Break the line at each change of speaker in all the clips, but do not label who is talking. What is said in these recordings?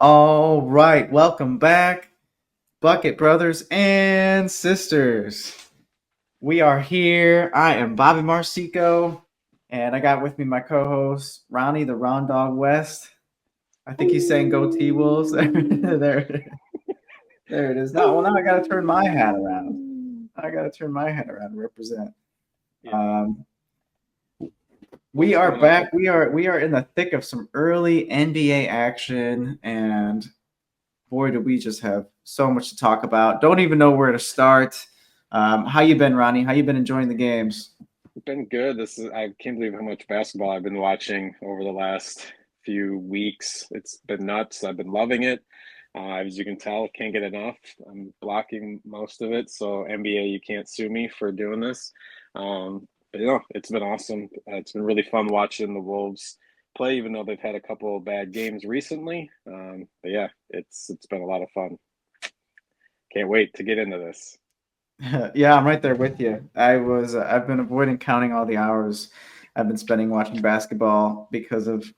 All right, welcome back, Bucket Brothers and Sisters. We are here. I am Bobby Marcico, and I got with me my co-host Ronnie, the Ron Dog West. I think he's saying "Go T Wolves." There it is. Now I got to turn my hat around. I got to turn my hat around to represent.
Yeah.
Um, we
What's
are
going on?
back. We are in the thick of some early NBA action, and boy, do we just have so much to talk about. Don't even know where to start. How you been, Ronnie? How you been enjoying the games?
It's been good. I can't believe how much basketball I've been watching over the last few weeks. It's been nuts. I've been loving it. As you can tell, can't get enough. I'm blocking most of it. So NBA, you can't sue me for doing this. But it's been awesome. It's been really fun watching the Wolves play, even though they've had a couple of bad games recently. But yeah, it's been a lot of fun. Can't wait to get into this.
Yeah, I'm right there with you. I've been avoiding counting all the hours I've been spending watching basketball because of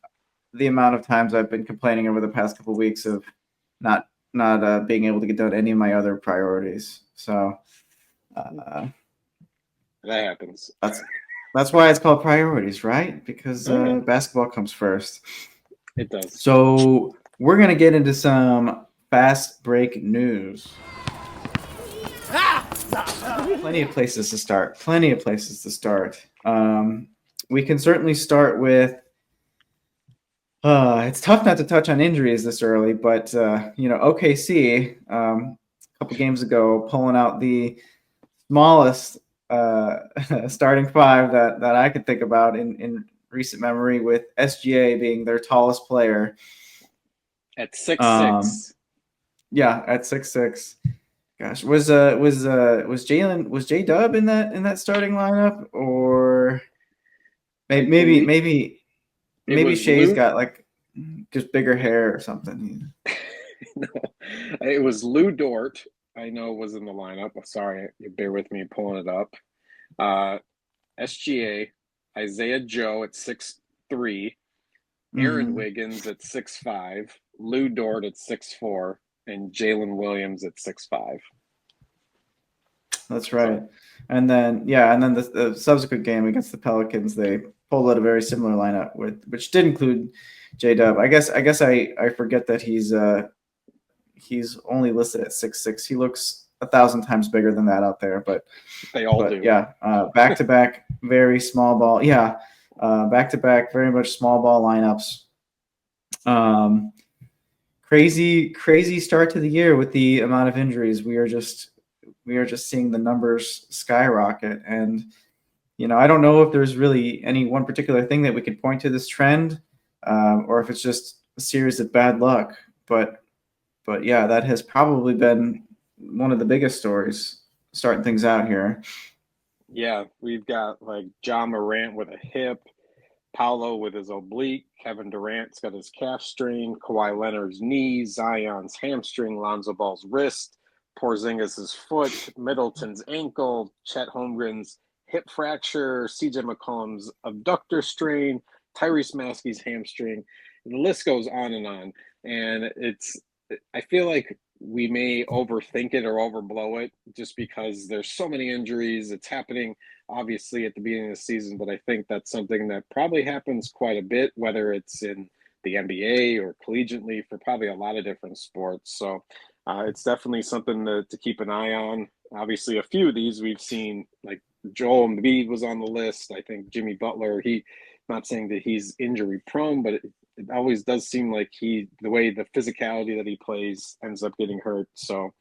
the amount of times I've been complaining over the past couple of weeks of not being able to get done any of my other priorities. So uh,
That happens.
that's that's why it's called priorities, right? Because
Oh yeah,
basketball comes first.
it does.
So we're gonna get into some fast break news. Plenty of places to start. Plenty of places to start. We can certainly start with. It's tough not to touch on injuries this early, but OKC a couple games ago pulling out the smallest starting five that I could think about in recent memory, with SGA being their tallest player.
At six
Um,
six,
yeah, at 6'6". Gosh, was J Dub in that starting lineup, or
I
maybe maybe
believe
maybe
it
maybe
was
Shay's
Lou.
got like just bigger hair or something.
No, it was Lou Dort. I know was in the lineup. Sorry, you bear with me pulling it up. Uh, SGA, Isaiah Joe at 6'3", Aaron
Hmm.
Wiggins at 6'5", Lou Dort at 6'4", and Jalen Williams at 6'5".
That's
So
right. And then the subsequent game against the Pelicans, they pulled out a very similar lineup which did include J Dub. I forget that he's only listed at 6'6". He looks 1,000 times bigger than that out there,
they all
but
do.
yeah, back to back, very small ball. Yeah, back to back, very much small ball lineups. Um, crazy start to the year with the amount of injuries. We are just seeing the numbers skyrocket, and I don't know if there's really any one particular thing that we could point to this trend, or if it's just a series of bad luck. But yeah, that has probably been one of the biggest stories starting things out here.
Yeah, we've got like John Morant with a hip, Paolo with his oblique, Kevin Durant's got his calf strain, Kawhi Leonard's knee, Zion's hamstring, Lonzo Ball's wrist, Porzingis' foot, Middleton's ankle, Chet Holmgren's hip fracture, CJ McCollum's abductor strain, Tyrese Maxey's hamstring. The list goes on and on. And I feel like we may overthink it or overblow it just because there's so many injuries. It's happening obviously at the beginning of the season, but I think that's something that probably happens quite a bit, whether it's in the NBA or collegiately for probably a lot of different sports. So it's definitely something to keep an eye on. Obviously, a few of these we've seen, like Joel Embiid was on the list. I think Jimmy Butler, not saying that he's injury prone, but it always does seem like the way the physicality that he plays ends up getting hurt. So,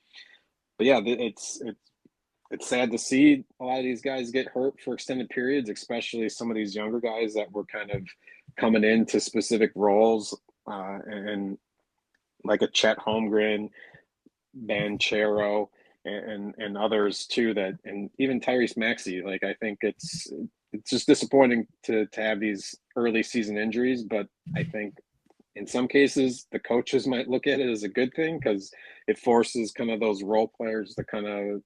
but yeah, it's sad to see a lot of these guys get hurt for extended periods, especially some of these younger guys that were kind of coming into specific roles, and like a Chet Holmgren, Banchero, and others too. And even Tyrese Maxey. Like I think it's just disappointing to have these early season injuries, but I think in some cases the coaches might look at it as a good thing because it forces kind of those role players to kind of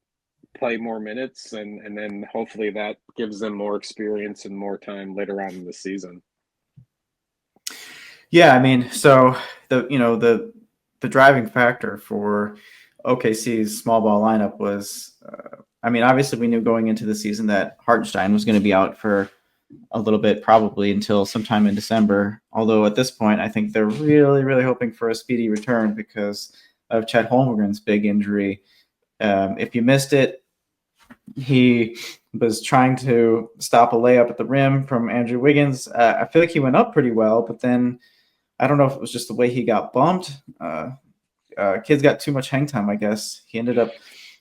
play more minutes, and then hopefully that gives them more experience and more time later on in the season.
Yeah, I mean, so the the driving factor for OKC's small ball lineup was, I mean, obviously we knew going into the season that Hartenstein was going to be out for a little bit, probably until sometime in December. Although at this point, I think they're really, really hoping for a speedy return because of Chet Holmgren's big injury. If you missed it, he was trying to stop a layup at the rim from Andrew Wiggins. I feel like he went up pretty well, but then I don't know if it was just the way he got bumped. Kids got too much hang time, I guess. He ended up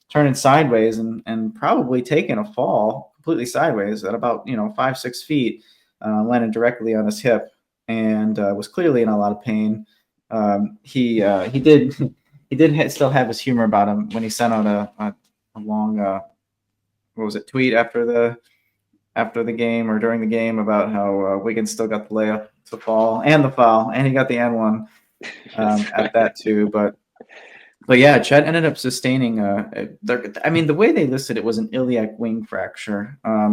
turning sideways and probably taking a fall completely sideways at about 5-6 feet, landed directly on his hip, and was clearly in a lot of pain. He did still have his humor about him when he sent out a long what was it, tweet after the game or during the game about how Wiggins still got the layup to fall and the foul, and he got the N1 at that too. But yeah, Chet ended up sustaining I mean, the way they listed it was an iliac wing fracture. I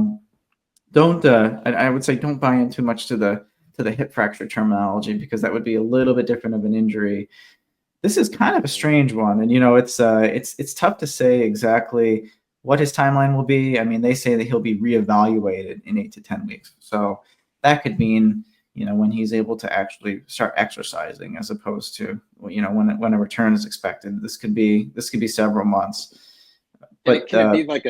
would say don't buy in too much to the hip fracture terminology, because that would be a little bit different of an injury. This is kind of a strange one, and it's tough to say exactly what his timeline will be. I mean, they say that he'll be reevaluated in 8 to 10 weeks, so that could mean when he's able to actually start exercising, as opposed to when a return is expected. This could be several months. But
can it be like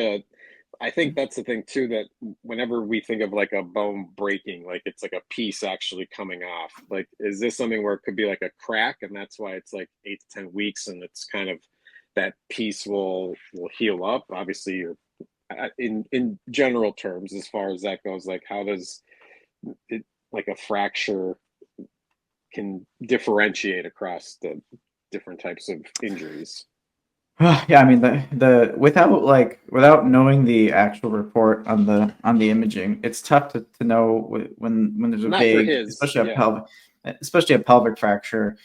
I think that's the thing too, that whenever we think of like a bone breaking, like it's like a piece actually coming off. Like, is this something where it could be like a crack, and that's why it's like 8 to 10 weeks, and it's kind of that piece will heal up? Obviously, in general terms, as far as that goes, like how does it, like a fracture can differentiate across the different types of injuries?
yeah, I mean the without knowing the actual report on the imaging, it's tough to know when there's a
Not for
big,
his,
especially
yeah.
a pelvic fracture.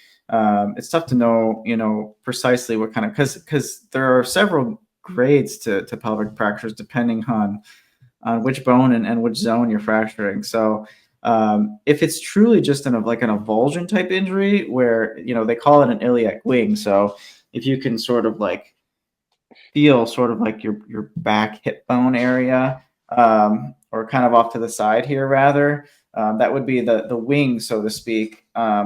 It's tough to know precisely what kind of, because there are several grades to pelvic fractures depending on which bone and which zone you're fracturing. So if it's truly just an avulsion type injury, where they call it an iliac wing, so if you can sort of like feel sort of like your back hip bone area, or kind of off to the side here rather, that would be the wing, so to speak.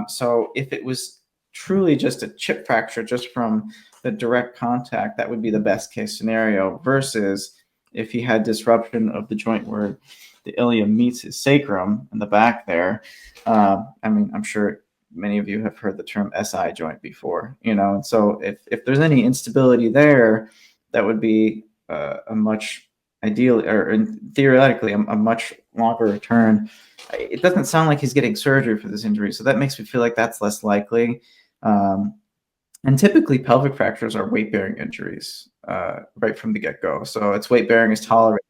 So if it was truly just a chip fracture just from the direct contact, that would be the best case scenario, versus if he had disruption of the joint where the ilium meets his sacrum in the back there. I mean, I'm sure many of you have heard the term SI joint before, and so if there's any instability there, that would be a much ideally, or theoretically, a much longer return. It doesn't sound like he's getting surgery for this injury, so that makes me feel like that's less likely. And typically, pelvic fractures are weight-bearing injuries right from the get-go. So its weight-bearing is tolerated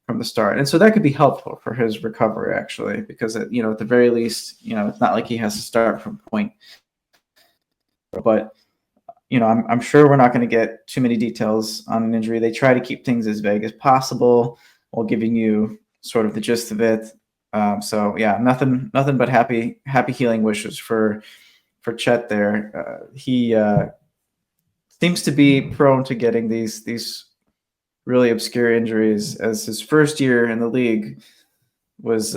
from the start, and so that could be helpful for his recovery, actually, because at the very least, it's not like he has to start from point. But I'm sure we're not going to get too many details on an injury. They try to keep things as vague as possible while giving you sort of the gist of it. So yeah, nothing but happy healing wishes for Chet there. He seems to be prone to getting these really obscure injuries, as his first year in the league was,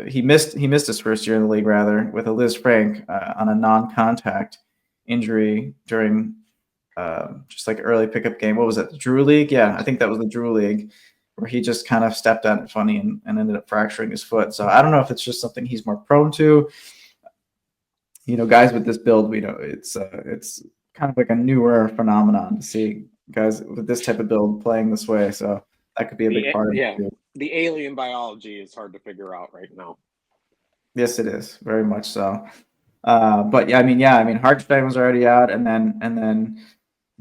he missed his first year in the league rather, with a Liz Frank on a non-contact injury during just like early pickup game. What was it, the Drew League? Yeah, I think that was the Drew League, where he just kind of stepped on it funny and ended up fracturing his foot. So I don't know if it's just something he's more prone to. Guys with this build, we know it's kind of like a newer phenomenon to see guys with this type of build playing this way. So that could be a big part of it too.
The alien biology is hard to figure out right now.
Yes, it is, very much so. But yeah, I mean, Hartenstein was already out, and then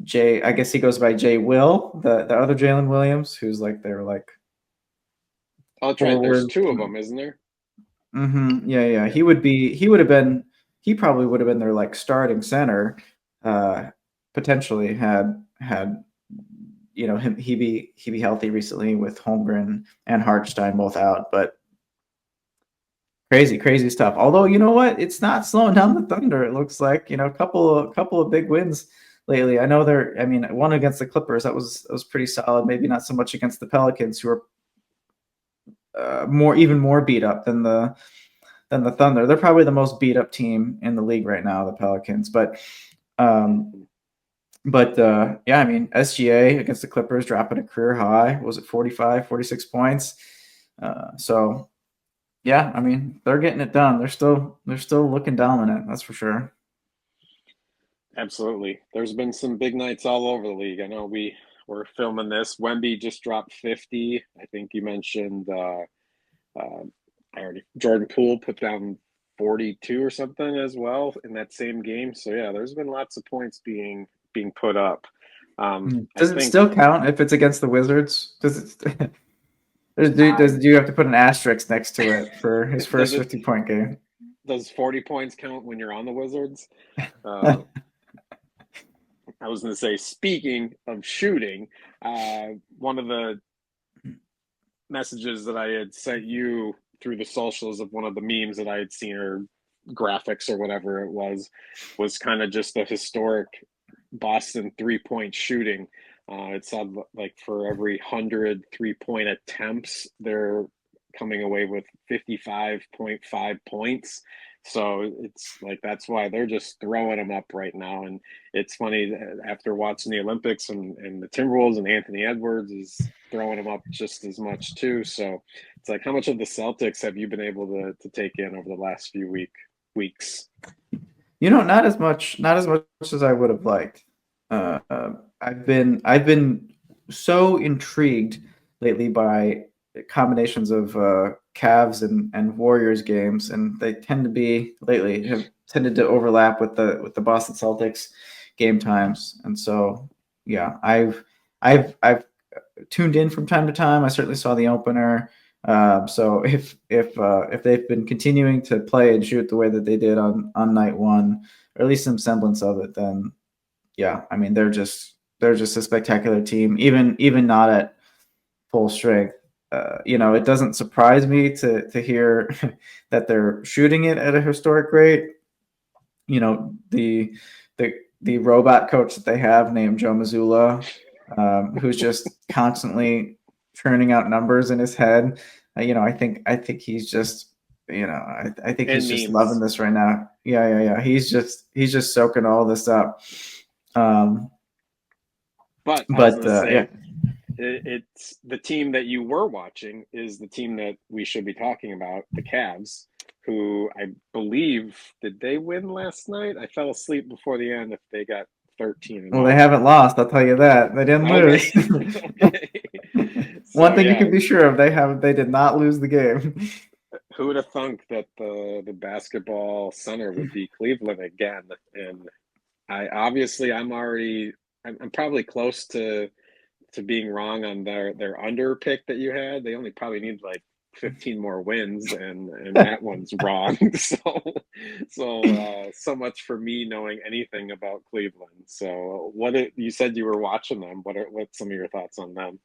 Jay, I guess he goes by Jay Will, the other Jalen Williams, who's like their like.
Oh, that's right. There's two of them, isn't there?
Mm-hmm. Yeah. He probably would have been their like starting center, potentially had him he be healthy recently with Holmgren and Hartenstein both out. But Crazy stuff. Although, you know what? It's not slowing down the Thunder. It looks like, a couple of big wins lately. I know I mean, one against the Clippers, that was pretty solid. Maybe not so much against the Pelicans, who are even more beat up than the Thunder. They're probably the most beat up team in the league right now, the Pelicans. Um, yeah, I mean, SGA against the Clippers dropping a career high. Was it 45, 46 points? So yeah, I mean, they're getting it done. They're still looking dominant, that's for sure.
Absolutely. There's been some big nights all over the league. I know we're filming this. Wemby just dropped 50. I think you mentioned Jordan Poole put down 42 or something as well in that same game. So yeah, there's been lots of points being put up.
Does it still count if it's against the Wizards? Do you have to put an asterisk next to it for his first 50-point game?
Does 40 points count when you're on the Wizards? I was going to say, speaking of shooting, one of the messages that I had sent you through the socials of one of the memes that I had seen, or graphics or whatever it was kind of just the historic Boston 3-point shooting. It said like for every 100 3-point attempts, they're coming away with 55.5 points. So it's like that's why they're just throwing them up right now. And it's funny after watching the Olympics and the Timberwolves, and Anthony Edwards is throwing them up just as much too. So it's like, how much of the Celtics have you been able to take in over the last few weeks?
Not as much as I would have liked. I've been so intrigued lately by combinations of Cavs and Warriors games, and they tend to be lately have tended to overlap with the Boston Celtics game times, and so yeah, I've tuned in from time to time. I certainly saw the opener. So if they've been continuing to play and shoot the way that they did on night one, or at least some semblance of it, then yeah, I mean they're just a spectacular team, even not at full strength. It doesn't surprise me to hear that they're shooting it at a historic rate. The robot coach that they have named Joe Mazzulla, who's just constantly churning out numbers in his head. I think he's just, I think he's just loving this right now. Yeah. He's just soaking all this up.
But yeah. It's the team that you were watching is the team that we should be talking about, the Cavs, who I believe, did they win last night? I fell asleep before the end if they got 13.
Well, they haven't lost, I'll tell you that. They didn't lose. One thing you can be sure of, they did not lose the game.
Who would have thunk that the basketball center would be Cleveland again? And I'm probably close to being wrong on their under pick that you had. They only probably need like 15 more wins, and that one's wrong. So much for me knowing anything about Cleveland. So you said you were watching them. What's some of your thoughts on them?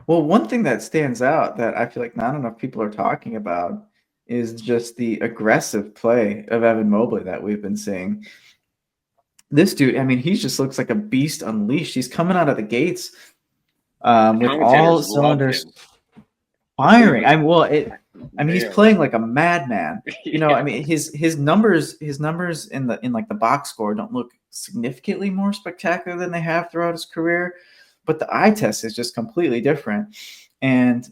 Well, one thing that stands out that I feel like not enough people are talking about is just the aggressive play of Evan Mobley that we've been seeing. This dude, I mean, he just looks like a beast unleashed. He's coming out of the gates with all cylinders firing. He's playing like a madman. I mean, his numbers in like the box score don't look significantly more spectacular than they have throughout his career, but the eye test is just completely different. And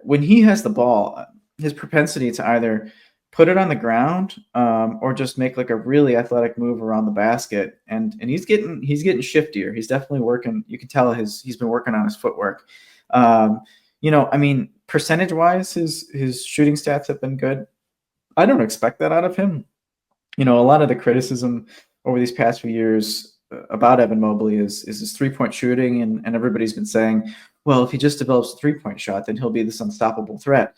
when he has the ball, his propensity to either put it on the ground or just make like a really athletic move around the basket, and he's getting shiftier. He's definitely working. You can tell he's been working on his footwork. I mean, percentage wise, his shooting stats have been good. I don't expect that out of him. A lot of the criticism over these past few years about Evan Mobley is his 3-point shooting, and everybody's been saying, well, if he just develops a 3-point shot, then he'll be this unstoppable threat.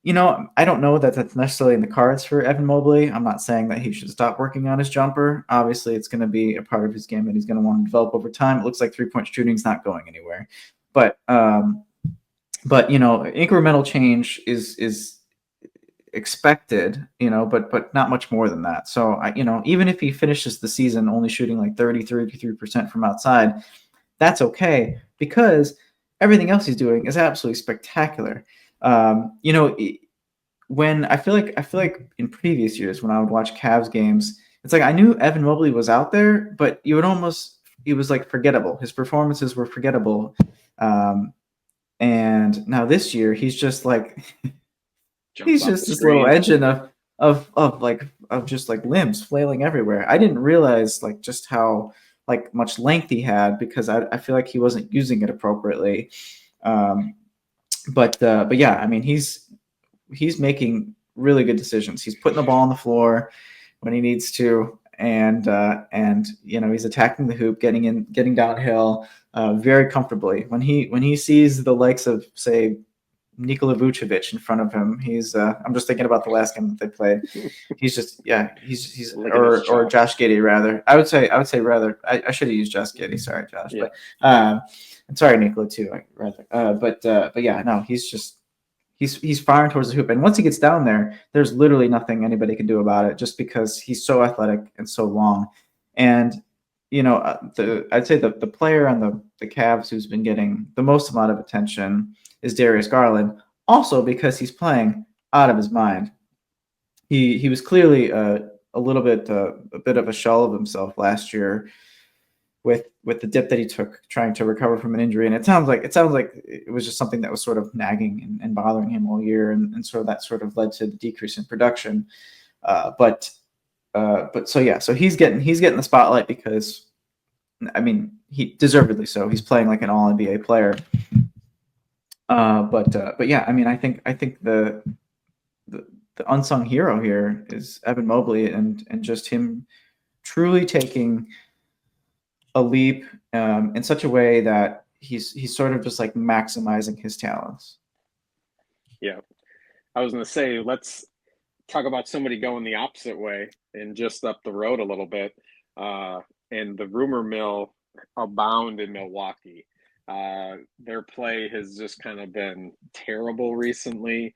I don't know that that's necessarily in the cards for Evan Mobley. I'm not saying that he should stop working on his jumper. Obviously, it's going to be a part of his game that he's going to want to develop over time. It looks like 3-point shooting is not going anywhere, but incremental change is expected, but not much more than that. So even if he finishes the season only shooting like 33% from outside, that's okay because everything else he's doing is absolutely spectacular. When I feel like in previous years when I would watch Cavs games, it's like I knew Evan Mobley was out there, but it was like forgettable. His performances were forgettable. And now this year he's just like
Jumps
he's
off
just
the
this little
screen.
engine of just like limbs flailing everywhere. I didn't realize like just how like much length he had because I feel like he wasn't using it appropriately. But yeah, I mean he's making really good decisions. He's putting the ball on the floor when he needs to, and he's attacking the hoop, getting downhill very comfortably. When he sees the likes of say Nikola Vucevic in front of him, I'm just thinking about the last game that they played. He's or Josh Giddey rather. I would say rather. I should have used Josh Giddey. Sorry, Josh. Yeah. But I'm sorry, Nikola too. Rather. But yeah, no, he's firing towards the hoop, and once he gets down there, there's literally nothing anybody can do about it, just because he's so athletic and so long. And I'd say the player on the Cavs who's been getting the most amount of attention is Darius Garland, also because he's playing out of his mind. He was clearly a bit of a shell of himself last year with the dip that he took trying to recover from an injury, and it sounds like it was just something that was sort of nagging and bothering him all year, and sort of that sort of led to the decrease in production. But so he's getting the spotlight because, I mean, he deservedly so. He's playing like an All NBA player. But yeah, I mean, I think the unsung hero here is Evan Mobley, and just him truly taking a leap in such a way that he's sort of just like maximizing his talents.
Yeah, I was going to say, let's talk about somebody going the opposite way and just up the road a little bit. And the rumor mill abound in Milwaukee. Their play has just kind of been terrible recently.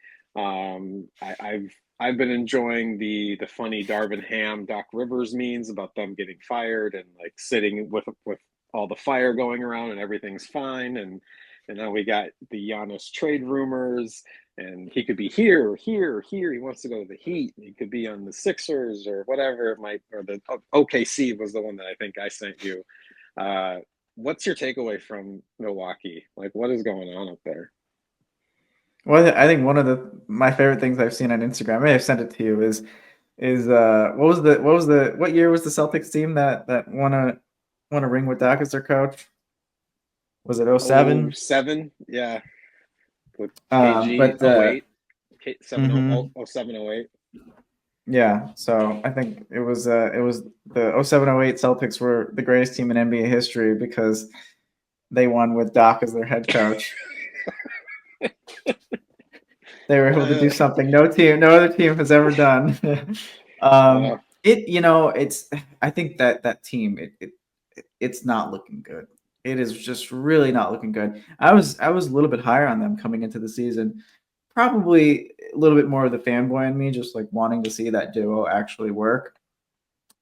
I've been enjoying the funny Darvin Ham, Doc Rivers memes about them getting fired and like sitting with all the fire going around and everything's fine. And now we got the Giannis trade rumors, and he could be here. He wants to go to the Heat. He could be on the Sixers or whatever it might, or the OKC was the one that I think I sent you. What's your takeaway from Milwaukee? Like, what is going on up there?
Well, I think one of my favorite things I've seen on Instagram, I may have sent it to you, is what year was the Celtics team that won a ring with Doc as their coach? Was it 07?
07, yeah. With KG, 08, 07, 08.
Yeah, so I think it was the 07-08 Celtics were the greatest team in NBA history because they won with Doc as their head coach. They were able to do something no other team has ever done. I think that team it's not looking good. It is just really not looking good. I was a little bit higher on them coming into the season. Probably a little bit more of the fanboy in me, just like wanting to see that duo actually work.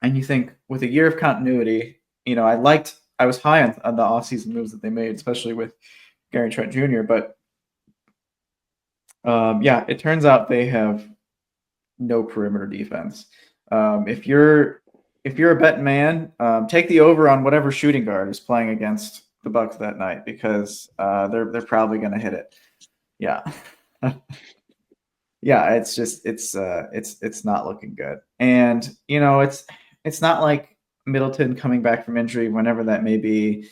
And you think with a year of continuity, I was high on the offseason moves that they made, especially with Gary Trent Jr. But yeah, it turns out they have no perimeter defense. If you're a betting man, take the over on whatever shooting guard is playing against the Bucks that night, because they're probably going to hit it. Yeah. Yeah, it's not looking good. And it's not like Middleton coming back from injury, whenever that may be,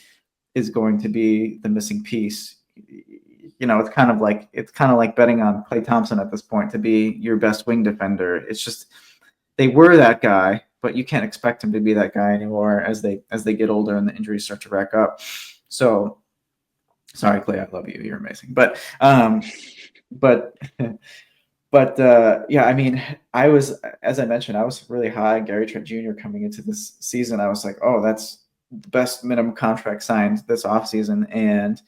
is going to be the missing piece. It's kind of like betting on Klay Thompson at this point to be your best wing defender. It's just they were that guy, but you can't expect him to be that guy anymore as they get older and the injuries start to rack up. So sorry, Klay, I love you. You're amazing. But yeah, I mean, as I mentioned, I was really high on Gary Trent Jr. coming into this season. I was like, oh, that's the best minimum contract signed this offseason. And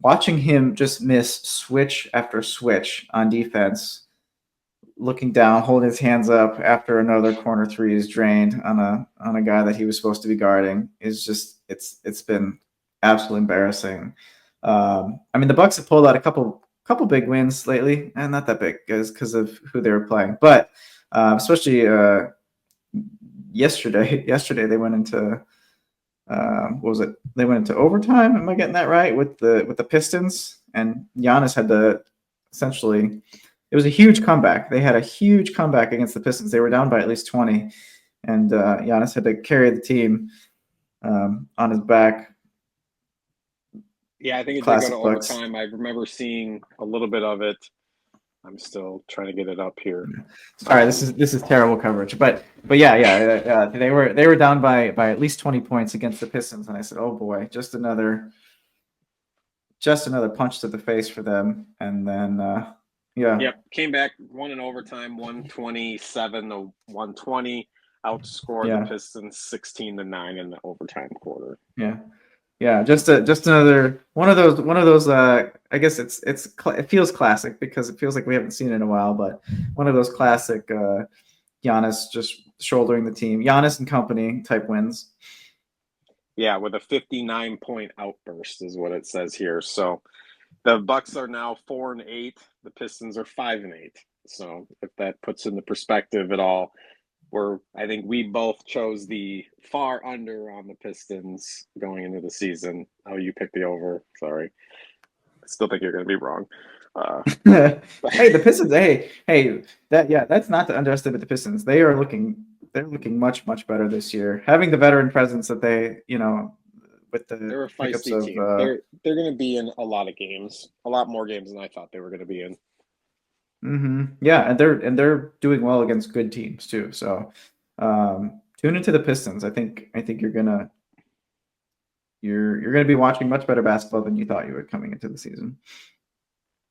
watching him just miss switch after switch on defense looking down, holding his hands up after another corner three is drained on a guy that he was supposed to be guarding is just it's been absolutely embarrassing. I mean, the Bucks have pulled out a couple big wins lately, and not that big because of who they were playing, but especially yesterday. Yesterday they went into what was it? They went into overtime. Am I getting that right with the Pistons? And Giannis had to essentially. It was a huge comeback. They had a huge comeback against the Pistons. They were down by at least 20, and Giannis had to carry the team on his back.
Yeah, I think it did go
Classic
to
Bucks.
overtime. I remember seeing a little bit of it. I'm still trying to get it up here.
Sorry, this is terrible coverage, but yeah, they were down by at least 20 points against the Pistons, and I said, oh boy, just another punch to the face for them, and then yeah.
Yep, came back, won in overtime, 127 to 120, outscored the Pistons 16-9 in the overtime quarter.
Yeah, just another one of those. I guess it feels classic because it feels like we haven't seen it in a while, but one of those classic Giannis just shouldering the team, Giannis and company type wins.
Yeah, with a 59-point outburst is what it says here. So the Bucks are now 4-8. The Pistons are 5-8. So if that puts into perspective at all, I think we both chose the far under on the Pistons going into the season. Oh, you picked the over. Sorry. I still think you're going to be wrong.
Hey, the Pistons. Hey, that's not to underestimate the Pistons. They're looking much better this year. Having the veteran presence that they, with the
they're a feisty team. They're going to be in a lot of games, a lot more games than I thought they were going to be in.
Mm-hmm. Yeah, and they're doing well against good teams too. So tune into the Pistons. I think you're gonna be watching much better basketball than you thought you would coming into the season.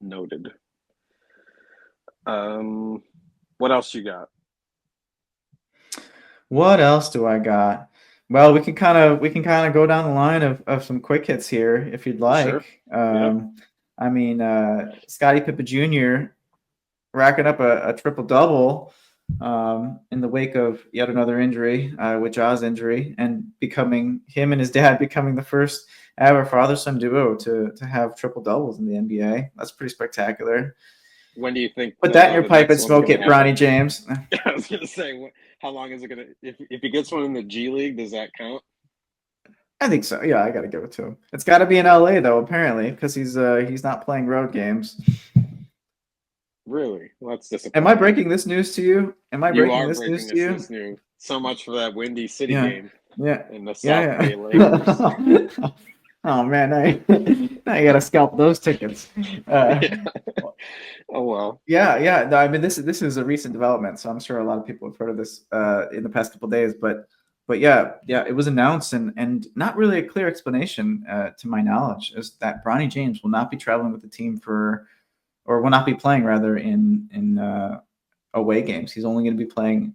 Noted. What else you got?
What else do I got? Well, we can kind of go down the line of some quick hits here if you'd like.
Sure.
I mean, Scottie Pippen Jr. racking up a triple double in the wake of yet another injury, with Ja's injury, and him and his dad becoming the first ever father-son duo to have triple doubles in the NBA. That's pretty spectacular.
When do you think?
Put that in your pipe and smoke it, Bronny James.
I was gonna say, how long is it gonna? If he gets one in the G League, does that count?
I think so. Yeah, I gotta give it to him. It's got to be in LA though, apparently, because he's not playing road games.
Really? Well, that's disappointing.
Am I breaking this news to you?
You are breaking this news. So much for that Windy City game.
Yeah.
In the South Bay Lakers.
Oh man, now you gotta scalp those tickets.
Oh well.
Yeah. No, I mean, this is a recent development, so I'm sure a lot of people have heard of this in the past couple of days. But yeah, it was announced and not really a clear explanation, to my knowledge, is that Bronny James will not be traveling with the team or will not be playing rather in away games. He's only going to be playing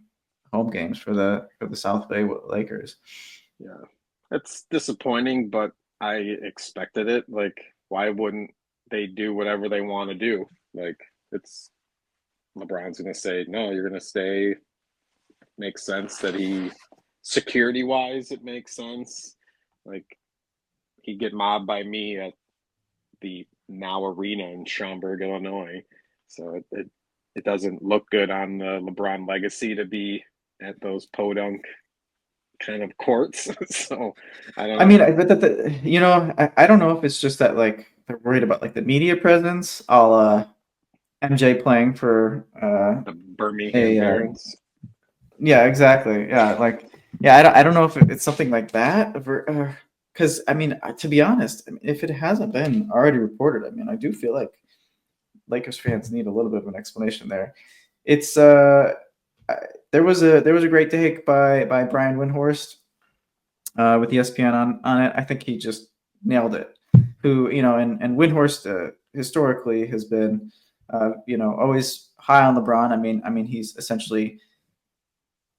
home games for the South Bay Lakers.
Yeah, it's disappointing, but I expected it. Like, why wouldn't they do whatever they want to do? Like, LeBron's going to say, no, you're going to stay. Makes sense that security wise, it makes sense. Like, he'd get mobbed by me at the Now Arena in Schaumburg, Illinois. So it doesn't look good on the LeBron legacy to be at those podunk kind of courts. So I don't know.
I mean, I don't know if it's just that like they're worried about like the media presence, a la MJ playing for
the Birmingham Barons.
Yeah, exactly. Yeah, I don't know if it's something like that, because I mean, to be honest, if it hasn't been already reported, I mean, I do feel like Lakers fans need a little bit of an explanation there. It's there was a great take by Brian Windhorst with ESPN on it. I think he just nailed it. Who and Windhorst historically has been always high on LeBron. I mean he's essentially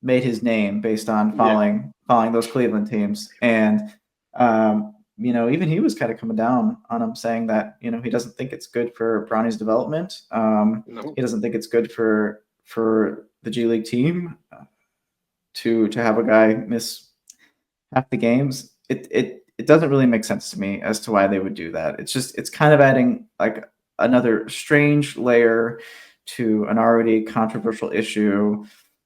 made his name based on following those Cleveland teams, and even he was kind of coming down on him, saying that he doesn't think it's good for Bronny's development.
No.
He doesn't think it's good for for the G League team to have a guy miss half the games. It doesn't really make sense to me as to why they would do that. It's kind of adding like another strange layer to an already controversial issue.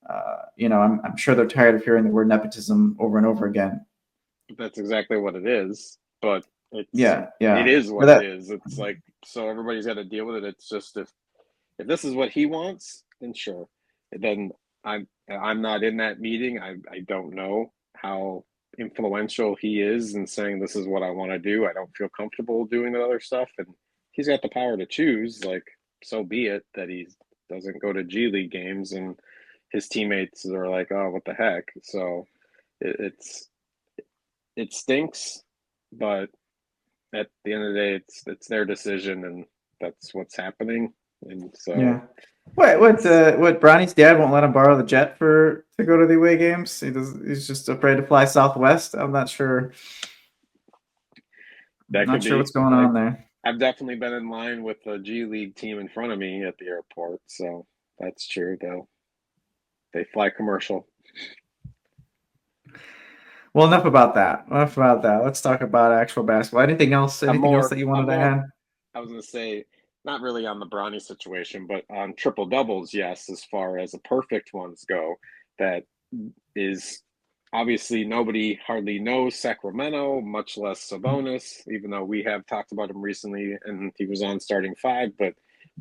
I'm sure they're tired of hearing the word nepotism over and over again.
That's exactly what it is. But it
Yeah.
is
But
what it is. It's like, so everybody's got to deal with it. It's just, if this is what he wants, then sure. Then I'm not in that meeting. I don't know how influential he is in saying this is what I want to do. I don't feel comfortable doing the other stuff, and he's got the power to choose. Like, so be it that he doesn't go to G League games, and his teammates are like, "Oh, what the heck?" So it's it stinks, but at the end of the day, it's their decision, and that's what's happening. And so,
yeah. What Bronny's dad won't let him borrow the jet to go to the away games? He's just afraid to fly Southwest. I'm not sure.
that
Not
could
sure
be
what's going
like,
on there.
I've definitely been in line with the G League team in front of me at the airport, so that's true. They fly commercial.
Well, enough about that. Enough about that. Let's talk about actual basketball. Anything else? Anything else that you
I'm
wanted to
more.
add?
I was going to say, not really on the Bronny situation, but on triple doubles, yes. As far as the perfect ones go, that is obviously nobody hardly knows Sacramento, much less Sabonis, even though we have talked about him recently and he was on starting five, but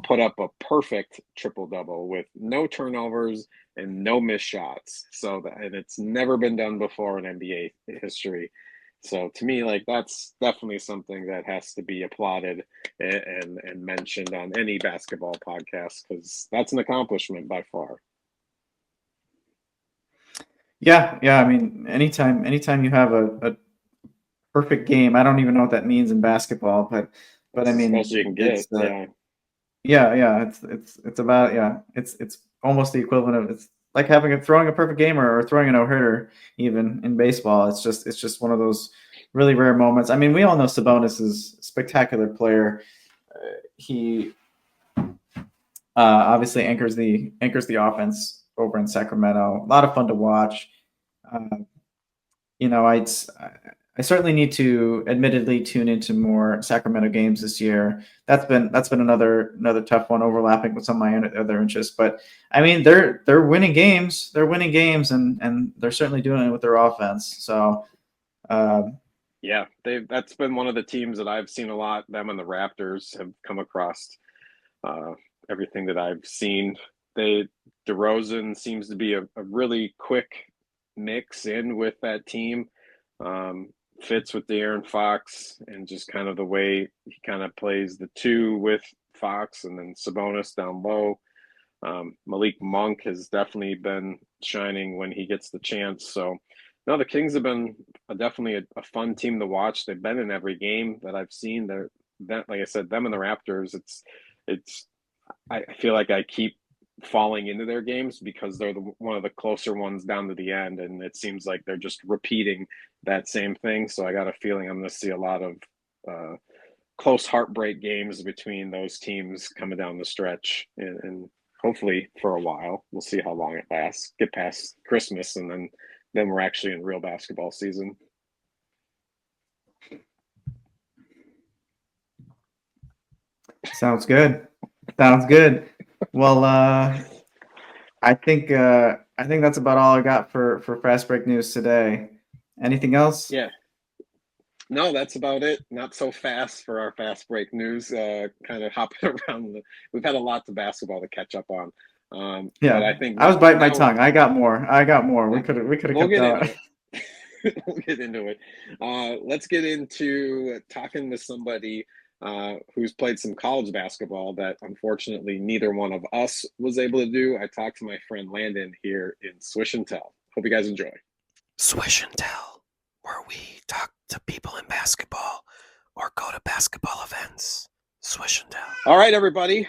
put up a perfect triple double with no turnovers and no missed shots. And it's never been done before in NBA history. So to me, like, that's definitely something that has to be applauded and mentioned on any basketball podcast, because that's an accomplishment by far.
Yeah. I mean, anytime you have a perfect game, I don't even know what that means in basketball, but I
It's as close
mean,
as you can
it's
get. Yeah.
yeah. It's about It's almost the equivalent of it's like throwing a perfect game or throwing a no hitter even in baseball. It's just one of those really rare moments. I mean, we all know Sabonis is a spectacular player. He obviously anchors the offense over in Sacramento. A lot of fun to watch. Uh, you know, I certainly need to admittedly tune into more Sacramento games this year. That's been another tough one, overlapping with some of my other interests. But I mean, they're winning games. They're winning games, and they're certainly doing it with their offense. So
Yeah, that's been one of the teams that I've seen a lot. Them and the Raptors have come across uh, everything that I've seen. DeRozan seems to be a really quick mix in with that team. Um, Fits with De'Aaron Fox and just kind of the way he kind of plays the two with Fox and then Sabonis down low. Malik Monk has definitely been shining when he gets the chance. So, no, the Kings have been definitely a fun team to watch. They've been in every game that I've seen. Like I said, them and the Raptors. It's. I feel like I keep falling into their games because they're one of the closer ones down to the end, and it seems like they're just repeating that same thing. So I got a feeling I'm going to see a lot of uh, close heartbreak games between those teams coming down the stretch, and hopefully for a while. We'll see how long it lasts. Get past Christmas, and then we're actually in real basketball season.
sounds good. Sounds good. Well, I think that's about all I got for fast break news today. Anything else?
Yeah. No, that's about it. Not so fast for our fast break news. Kind of hopping around. We've had a lot of basketball to catch up on. But I
Yeah,
think
I was biting my
now
tongue. I got more. I got more. We
uh,
could have
we'll
kept
get
going.
into it. We'll get into it. Let's get into talking with somebody who's played some college basketball that unfortunately neither one of us was able to do. I talked to my friend Landon here in Swish and Tell. Hope you guys enjoy.
Swish and Tell, where we talk to people in basketball or go to basketball events. Swish and Tell.
All right, everybody.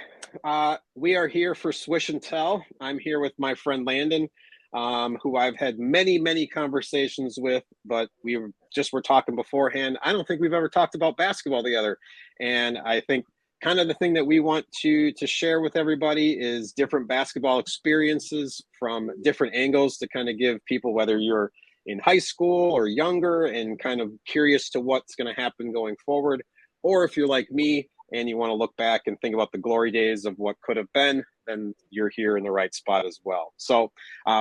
We are here for Swish and Tell. I'm here with my friend Landon, who I've had many, many conversations with, but were talking beforehand. I don't think we've ever talked about basketball together. And I think kind of the thing that we want to share with everybody is different basketball experiences from different angles to kind of give people, whether you're in high school or younger and kind of curious to what's going to happen going forward, or if you're like me and you want to look back and think about the glory days of what could have been, then you're here in the right spot as well. So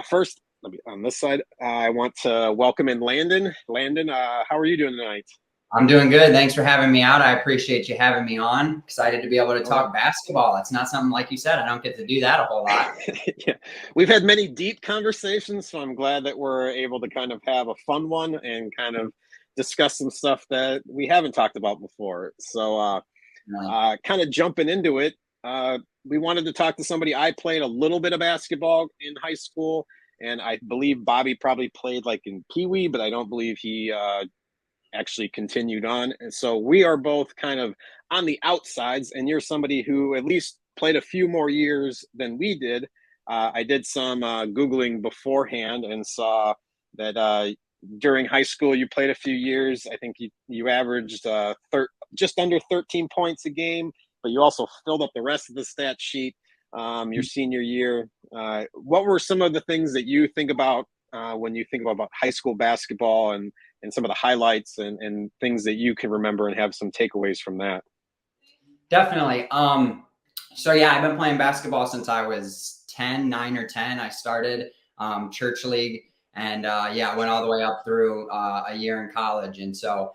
first, on this side, I want to welcome in Landon. Landon, how are you doing tonight?
I'm doing good. Thanks for having me out. I appreciate you having me on. Excited to be able to talk basketball. It's not something, like you said, I don't get to do that a whole lot.
Yeah, we've had many deep conversations, so I'm glad that we're able to kind of have a fun one and kind of discuss some stuff that we haven't talked about before. So kind of jumping into it, we wanted to talk to somebody. I played a little bit of basketball in high school, and I believe Bobby probably played like in Pee Wee, but I don't believe he actually continued on. And so we are both kind of on the outsides, and you're somebody who at least played a few more years than we did. I did some Googling beforehand and saw that during high school you played a few years. I think you averaged just under 13 points a game, but you also filled up the rest of the stat sheet your senior year. What were some of the things that you think about when you think about high school basketball and some of the highlights and things that you can remember and have some takeaways from that?
Definitely. So yeah, I've been playing basketball since I was 9 or 10. I started church league, and yeah, I went all the way up through a year in college. And so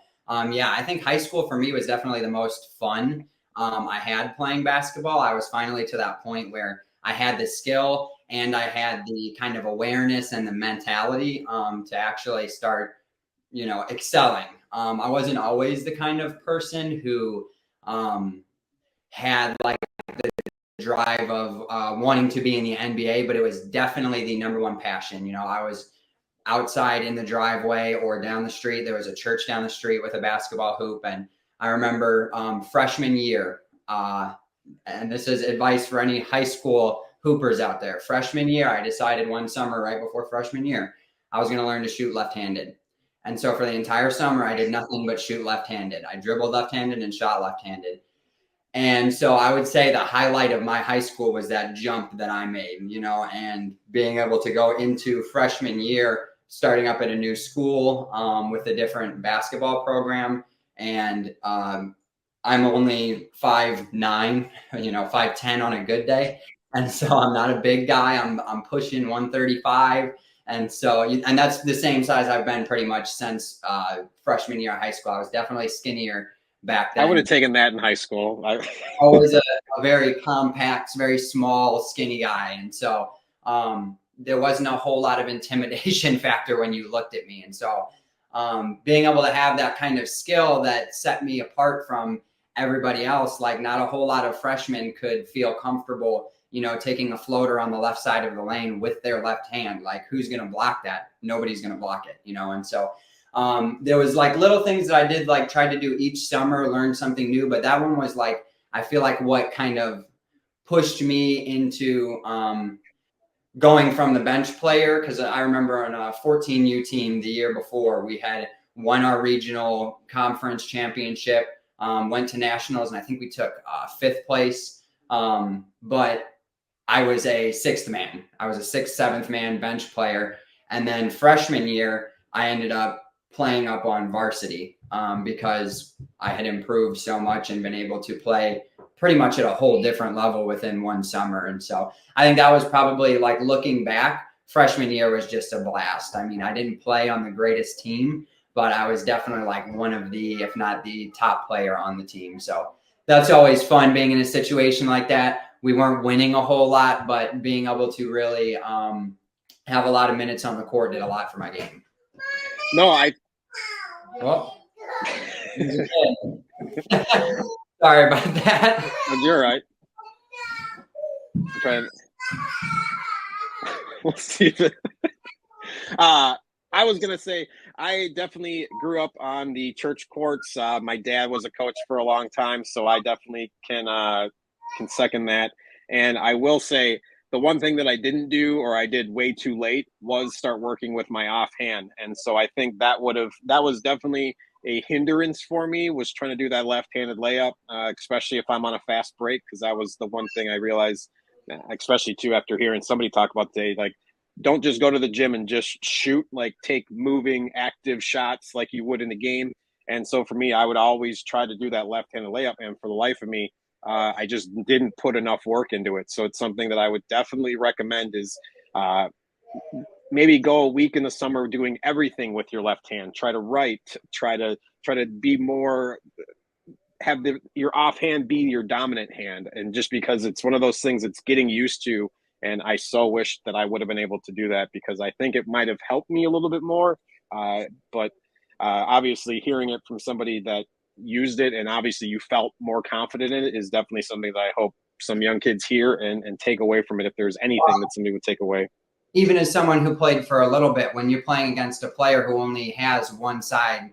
yeah, I think high school for me was definitely the most fun I had playing basketball. I was finally to that point where I had the skill and I had the kind of awareness and the mentality to actually start, excelling. I wasn't always the kind of person who had like the drive of wanting to be in the NBA, but it was definitely the number one passion. I was outside in the driveway or down the street. There was a church down the street with a basketball hoop. And I remember freshman year, and this is advice for any high school hoopers out there. Freshman year, I decided one summer right before freshman year, I was going to learn to shoot left-handed. And so for the entire summer, I did nothing but shoot left-handed. I dribbled left-handed and shot left-handed. And so I would say the highlight of my high school was that jump that I made, and being able to go into freshman year, starting up at a new school with a different basketball program. And I'm only 5'9", 5'10" on a good day. And so I'm not a big guy. I'm pushing 135. And so, and that's the same size I've been pretty much since freshman year of high school. I was definitely skinnier back then.
I would have taken that in high school.
Always a very compact, very small, skinny guy. And so there wasn't a whole lot of intimidation factor when you looked at me. And so being able to have that kind of skill that set me apart from everybody else, like not a whole lot of freshmen could feel comfortable taking a floater on the left side of the lane with their left hand. Like, who's going to block that? Nobody's going to block it, And so there was like little things that I did, like try to do each summer, learn something new. But that one was like, I feel like what kind of pushed me into going from the bench player. Because I remember on a 14U team the year before, we had won our regional conference championship, went to nationals, and I think we took 5th place. But I was a 6th man. I was a 6th, 7th man bench player. And then freshman year, I ended up playing up on varsity because I had improved so much and been able to play pretty much at a whole different level within one summer. And so I think that was probably, like, looking back, freshman year was just a blast. I mean, I didn't play on the greatest team, but I was definitely like one of the, if not the top player on the team. So that's always fun being in a situation like that. We weren't winning a whole lot, but being able to really have a lot of minutes on the court did a lot for my game.
No,
Well, sorry about that.
You're right. I'm trying. We'll see. I was gonna say I definitely grew up on the church courts. My dad was a coach for a long time, so I definitely can second that. And I will say the one thing that I didn't do, or I did way too late, was start working with my offhand. And so I think that was definitely a hindrance for me was trying to do that left-handed layup, especially if I'm on a fast break, because that was the one thing I realized, especially too after hearing somebody talk about today, like, don't just go to the gym and just shoot, like take moving, active shots like you would in the game. And so for me, I would always try to do that left-handed layup, and for the life of me, I just didn't put enough work into it. So it's something that I would definitely recommend is maybe go a week in the summer doing everything with your left hand. Try to write, try to be more, have your offhand be your dominant hand. And just because it's one of those things it's getting used to. And I so wish that I would have been able to do that, because I think it might have helped me a little bit more. But obviously hearing it from somebody that used it and obviously you felt more confident in it is definitely something that I hope some young kids hear and take away from it, if there's anything that somebody would take away.
Even as someone who played for a little bit, when you're playing against a player who only has one side,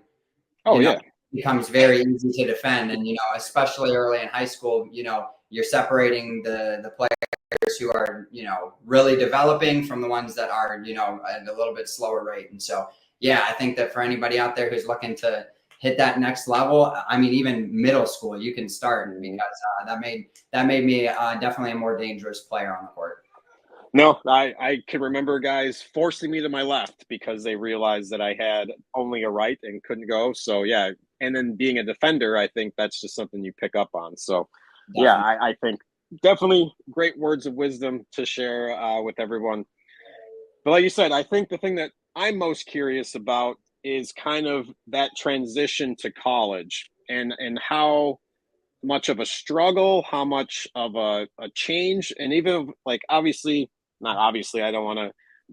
it becomes very easy to defend. And, especially early in high school, you're separating the players who are, really developing from the ones that are, at a little bit slower rate. And so, yeah, I think that for anybody out there who's looking to hit that next level, I mean, even middle school, you can start, because that made me definitely a more dangerous player on the court.
No, I can remember guys forcing me to my left because they realized that I had only a right and couldn't go. So, yeah. And then being a defender, I think that's just something you pick up on. So, definitely. Yeah, I think definitely great words of wisdom to share with everyone. But like you said, I think the thing that I'm most curious about is kind of that transition to college and how much of a struggle, how much of a change, and even like not obviously, I don't want to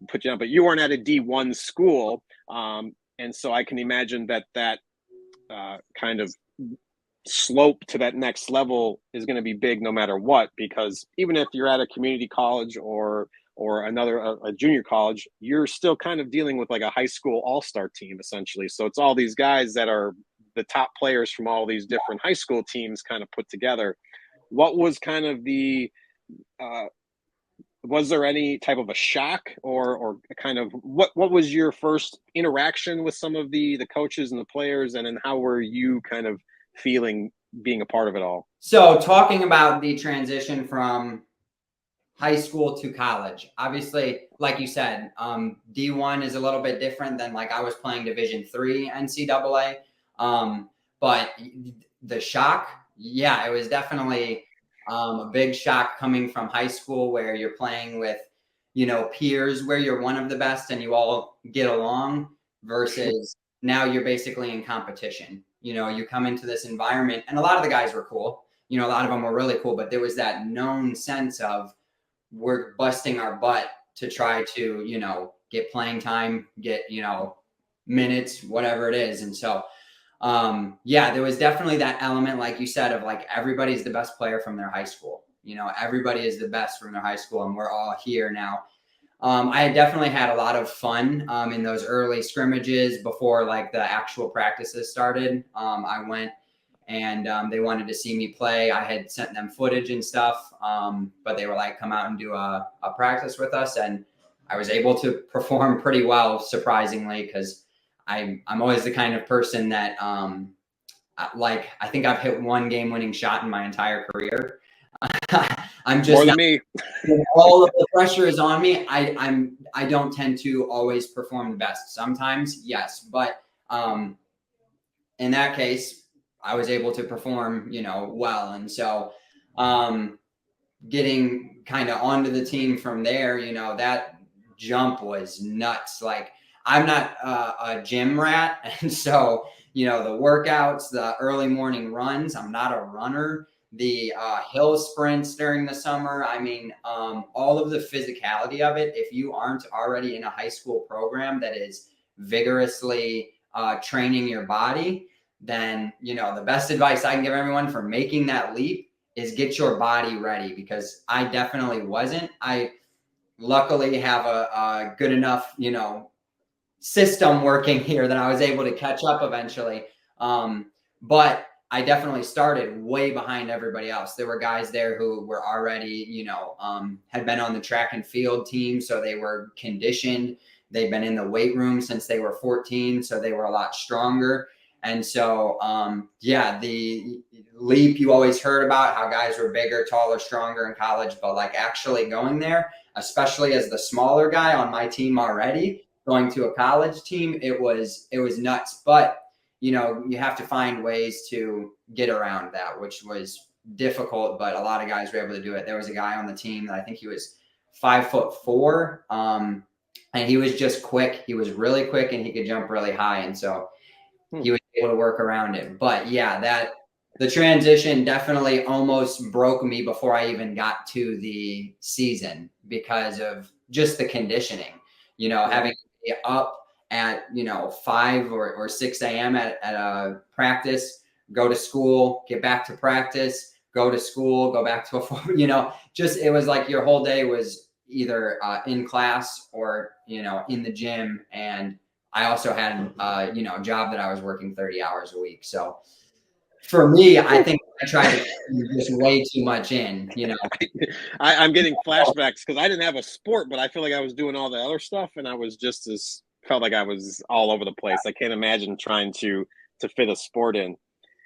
put you on, but you weren't at a D1 school. And so I can imagine that kind of slope to that next level is going to be big no matter what, because even if you're at a community college or a junior college, you're still kind of dealing with like a high school all-star team essentially. So it's all these guys that are the top players from all these different high school teams kind of put together. What was kind of the was there any type of a shock or kind of what was your first interaction with some of the coaches and the players, and then how were you kind of feeling being a part of it all?
So talking about the transition from high school to college, obviously, like you said, D1 is a little bit different than like I was playing Division III NCAA. But the shock, yeah, it was definitely a big shock coming from high school where you're playing with, peers where you're one of the best and you all get along, versus now you're basically in competition. You come into this environment and a lot of the guys were cool. A lot of them were really cool, but there was that known sense of we're busting our butt to try to, get playing time, get, minutes, whatever it is. And so, yeah, there was definitely that element, like you said, of like, everybody's the best player from their high school. Everybody is the best from their high school and we're all here now. I definitely had a lot of fun, in those early scrimmages before like the actual practices started. I went and, they wanted to see me play. I had sent them footage and stuff. But they were like, come out and do a practice with us. And I was able to perform pretty well, surprisingly, because I'm always the kind of person that, I think I've hit one game-winning shot in my entire career. I'm just
more than me.
All of the pressure is on me. I don't tend to always perform the best. Sometimes, yes, but in that case, I was able to perform, well, and so getting kind of onto the team from there, that jump was nuts. Like, I'm not a gym rat. And so, the workouts, the early morning runs, I'm not a runner. The hill sprints during the summer. I mean, all of the physicality of it, if you aren't already in a high school program that is vigorously training your body, then, the best advice I can give everyone for making that leap is get your body ready, because I definitely wasn't. I luckily have a good enough, system working here that I was able to catch up eventually. But I definitely started way behind everybody else. There were guys there who were already, had been on the track and field team. So they were conditioned. They've been in the weight room since they were 14. So they were a lot stronger. And so, yeah, the leap you always heard about, how guys were bigger, taller, stronger in college, but like actually going there, especially as the smaller guy on my team already, going to a college team, it was nuts. But, you know, you have to find ways to get around that, which was difficult, but a lot of guys were able to do it. There was a guy on the team that I think he was 5'4", and he was just quick. He was really quick and he could jump really high. And so he was able to work around it. But yeah, the transition definitely almost broke me before I even got to the season because of just the conditioning, you know, having to be up at, you know, 5 or 6 a.m. at a practice, go to school, get back to practice, go to school, go back to you know, just, it was like your whole day was either in class or, you know, in the gym. And I also had, you know, a job that I was working 30 hours a week. So for me, I think I tried to just way too much in, you know.
I'm getting flashbacks because I didn't have a sport, but I feel like I was doing all the other stuff, and I was just as felt like I was all over the place. I can't imagine trying to fit a sport in.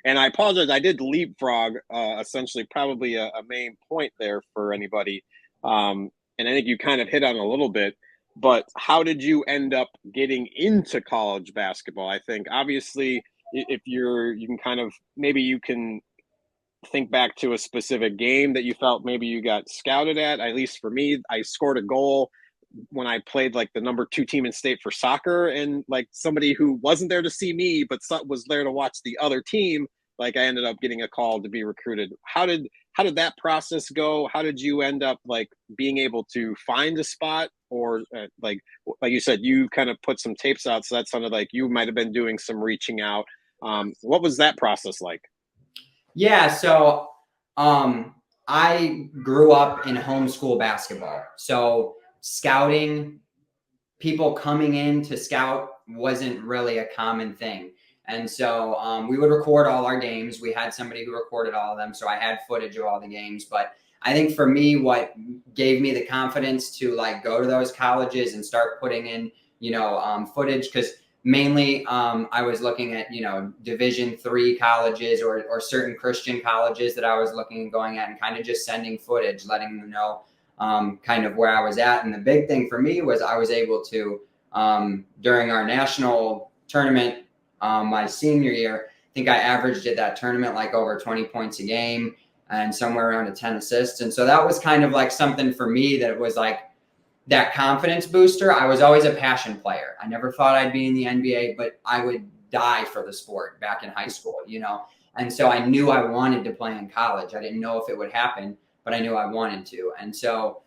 And I apologize, I did leapfrog essentially probably a main point there for anybody. And I think you kind of hit on a little bit, but how did you end up getting into college basketball? I think obviously if you can kind of, maybe you can think back to a specific game that you felt maybe you got scouted at least for me, I scored a goal when I played like the number 2 team in state for soccer, and like somebody who wasn't there to see me, but was there to watch the other team. Like I ended up getting a call to be recruited. How did that process go? How did you end up like being able to find a spot, or like you said, you kind of put some tapes out. So that sounded like you might've been doing some reaching out. What was that process like?
Yeah. So, I grew up in homeschool basketball. So scouting, people coming in to scout wasn't really a common thing. And so we would record all our games. We had somebody who recorded all of them. So I had footage of all the games. But I think for me, what gave me the confidence to like go to those colleges and start putting in, you know, footage, because mainly I was looking at, you know, Division III colleges or certain Christian colleges that I was looking at going at, and kind of just sending footage, letting them know kind of where I was at. And the big thing for me was I was able to, during our national tournament, my senior year, I think I averaged at that tournament like over 20 points a game and somewhere around 10 assists. And so that was kind of like something for me that was like that confidence booster. I was always a passion player. I never thought I'd be in the NBA, but I would die for the sport back in high school, you know? And so I knew I wanted to play in college. I didn't know if it would happen, but I knew I wanted to. And so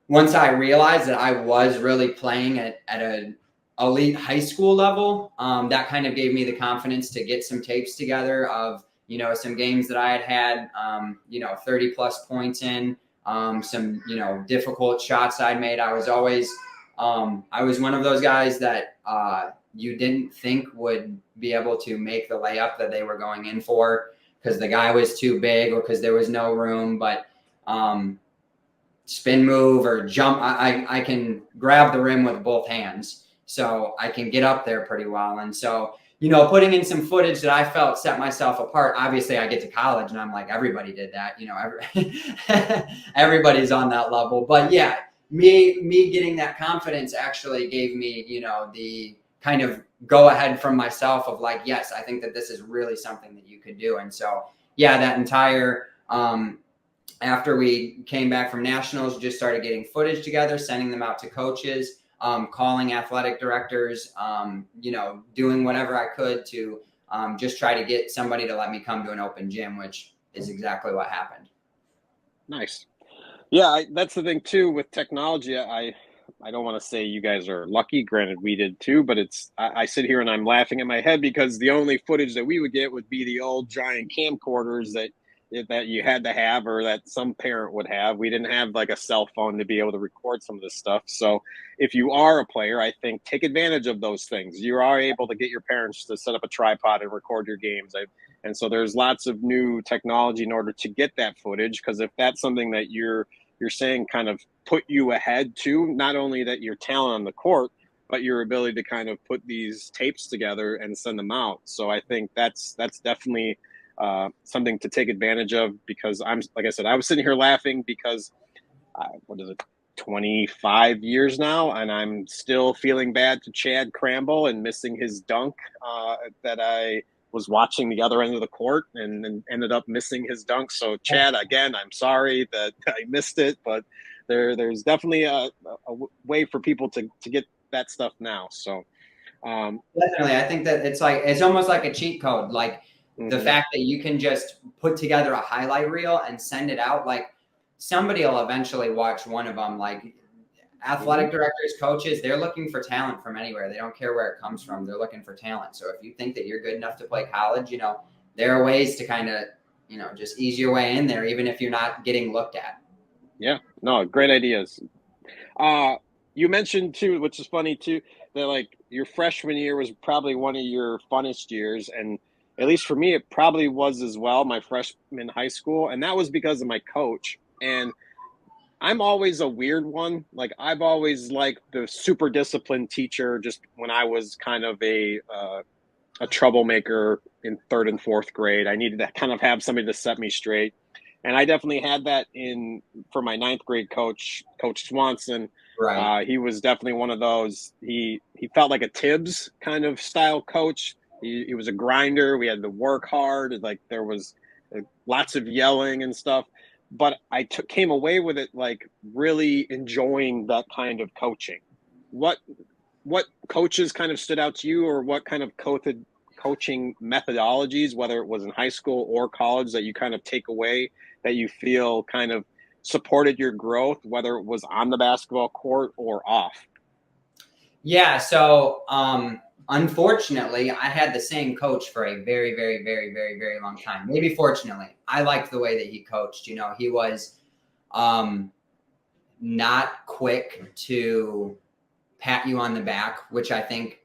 once I realized that I was really playing at an elite high school level, that kind of gave me the confidence to get some tapes together of, you know, some games that I had, you know, 30 plus points in, some, you know, difficult shots I'd made. I was always, I was one of those guys that you didn't think would be able to make the layup that they were going in for because the guy was too big or because there was no room. But spin move or jump, I can grab the rim with both hands. So I can get up there pretty well. And so, you know, putting in some footage that I felt set myself apart. Obviously, I get to college and I'm like, everybody did that. You know, everybody's on that level. But yeah, me getting that confidence actually gave me, you know, the kind of go ahead from myself of like, yes, I think that this is really something that you could do. And so, yeah, that entire, after we came back from nationals, just started getting footage together, sending them out to coaches, calling athletic directors, you know, doing whatever I could to just try to get somebody to let me come to an open gym, which is exactly what happened.
Nice. Yeah, that's the thing too with technology. I don't want to say you guys are lucky. Granted, we did too, but I sit here and I'm laughing in my head because the only footage that we would get would be the old giant camcorders that you had to have or that some parent would have. We didn't have like a cell phone to be able to record some of this stuff. So if you are a player, I think take advantage of those things. You are able to get your parents to set up a tripod and record your games. And so there's lots of new technology in order to get that footage. Because if that's something that you're saying kind of put you ahead to, not only that your talent on the court, but your ability to kind of put these tapes together and send them out. So I think that's definitely something to take advantage of, because like I said, I was sitting here laughing because what is it, 25 years now, and I'm still feeling bad to Chad Cramble and missing his dunk that I was watching the other end of the court and ended up missing his dunk. So Chad, again, I'm sorry that I missed it, but there's definitely a way for people to get that stuff now. So
definitely, I think that it's almost like a cheat code. Like the fact that you can just put together a highlight reel and send it out. Like somebody will eventually watch one of them. Like athletic directors, coaches, they're looking for talent from anywhere. They don't care where it comes from. They're looking for talent. So if you think that you're good enough to play college, there are ways to kind of, just ease your way in there, even if you're not getting looked at.
Yeah, no, great ideas. You mentioned too, which is funny too, that like your freshman year was probably one of your funnest years. And at least for me, it probably was as well, my freshman high school. And that was because of my coach. And I'm always a weird one. Like I've always liked the super disciplined teacher, just when I was kind of a troublemaker in 3rd and 4th grade. I needed to kind of have somebody to set me straight. And I definitely had that for my 9th grade coach, Coach Swanson.
Right.
He was definitely one of those. He felt like a Tibbs kind of style coach. He was a grinder. We had to work hard. Like there was lots of yelling and stuff. But I came away with it like really enjoying that kind of coaching. What coaches kind of stood out to you, or what kind of coaching methodologies, whether it was in high school or college, that you kind of take away that you feel kind of supported your growth, whether it was on the basketball court or off?
Yeah. So, unfortunately, I had the same coach for a very, very, very, very, very long time. Maybe fortunately, I liked the way that he coached. He was not quick to pat you on the back, which I think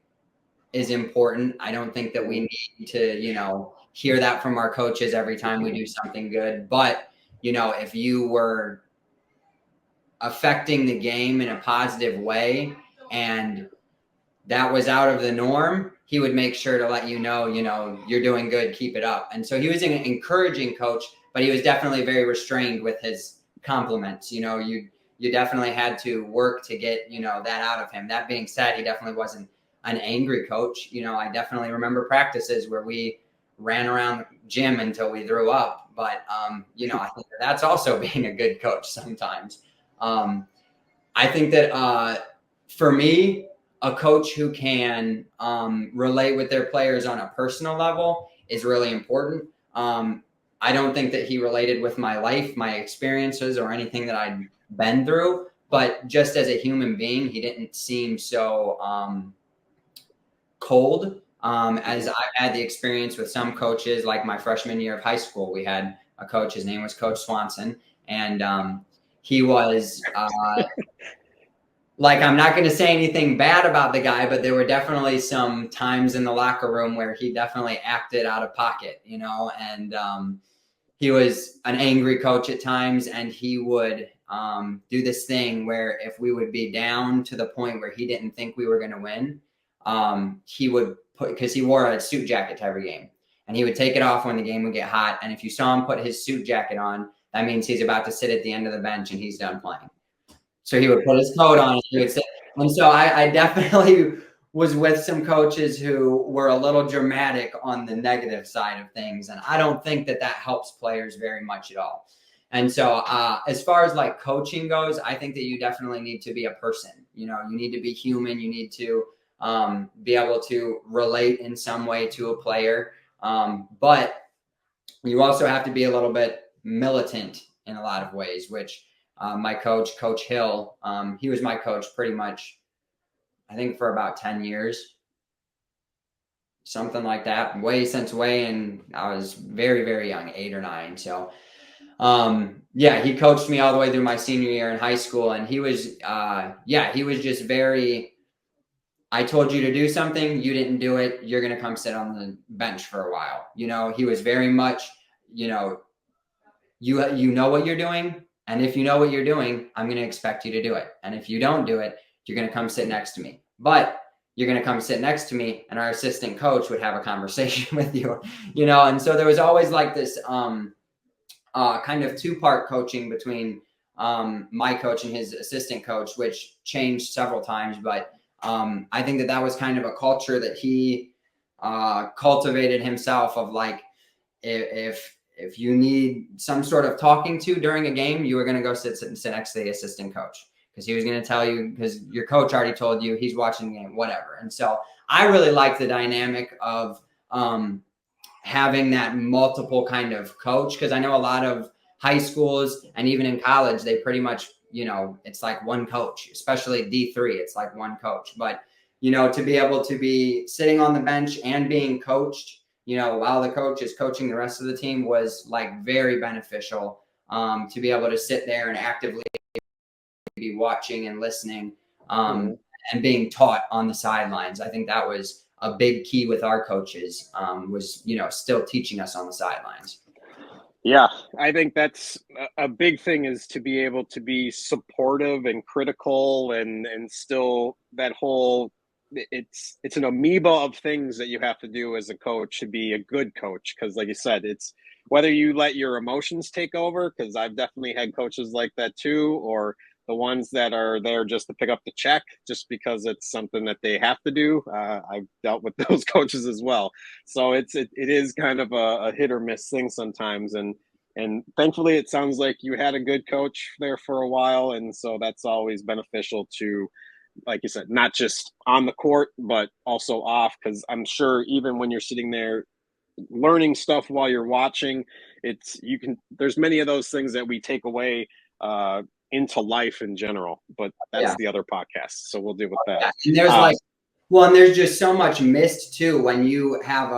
is important. I don't think that we need to, hear that from our coaches every time we do something good. But, if you were affecting the game in a positive way and that was out of the norm, he would make sure to let you know, you're doing good, keep it up. And so he was an encouraging coach, but he was definitely very restrained with his compliments. You definitely had to work to get, that out of him. That being said, he definitely wasn't an angry coach. I definitely remember practices where we ran around the gym until we threw up. But, I think that's also being a good coach sometimes. I think that for me, a coach who can relate with their players on a personal level is really important. I don't think that he related with my life, my experiences, or anything that I'd been through, but just as a human being, he didn't seem so cold as I had the experience with some coaches. Like my freshman year of high school, we had a coach, his name was Coach Swanson, and he was like, I'm not going to say anything bad about the guy, but there were definitely some times in the locker room where he definitely acted out of pocket, and he was an angry coach at times, and he would do this thing where if we would be down to the point where he didn't think we were going to win, he would because he wore a suit jacket to every game, and he would take it off when the game would get hot. And if you saw him put his suit jacket on, that means he's about to sit at the end of the bench and he's done playing. So he would put his coat on and he would sit. And so I definitely was with some coaches who were a little dramatic on the negative side of things. And I don't think that helps players very much at all. And so as far as like coaching goes, I think that you definitely need to be a person. You need to be human. You need to be able to relate in some way to a player. But you also have to be a little bit militant in a lot of ways, which my coach, Coach Hill, he was my coach pretty much, I think, for about 10 years, something like that, and I was very, very young, 8 or 9. So, he coached me all the way through my senior year in high school. And he was, he was just very, I told you to do something, you didn't do it, you're going to come sit on the bench for a while. He was very much, you know what you're doing. And if you know what you're doing, I'm going to expect you to do it. And if you don't do it, you're going to come sit next to me. but you're going to come sit next to me and our assistant coach would have a conversation with you, you know? And so there was always like this kind of two-part coaching between my coach and his assistant coach, which changed several times. But I think that was kind of a culture that he cultivated himself of like, if you need some sort of talking to during a game, you were going to go sit next to the assistant coach, because he was going to tell you, because your coach already told you he's watching the game, whatever. And so I really like the dynamic of having that multiple kind of coach, because I know a lot of high schools and even in college, they pretty much, you know, it's like one coach, especially D3, it's like one coach. But, you know, to be able to be sitting on the bench and being coached, you know, while the coach is coaching the rest of the team was like very beneficial, to be able to sit there and actively be watching and listening and being taught on the sidelines. I think that was a big key with our coaches, was, you know, still teaching us on the sidelines.
Yeah, I think that's a big thing, is to be able to be supportive and critical and still that whole, it's an amoeba of things that you have to do as a coach to be a good coach. Because like you said, it's whether you let your emotions take over, because I've definitely had coaches like that too, or the ones that are there just to pick up the check just because it's something that they have to do. I've dealt with those coaches as well. So it is kind of a hit or miss thing sometimes. And thankfully it sounds like you had a good coach there for a while. And so that's always beneficial to, like you said, not just on the court, but also off. Because I'm sure even when you're sitting there learning stuff while you're watching, there's many of those things that we take away into life in general, but that's the other podcast, so we'll deal with that.
Yeah. And there's and there's just so much missed too when you have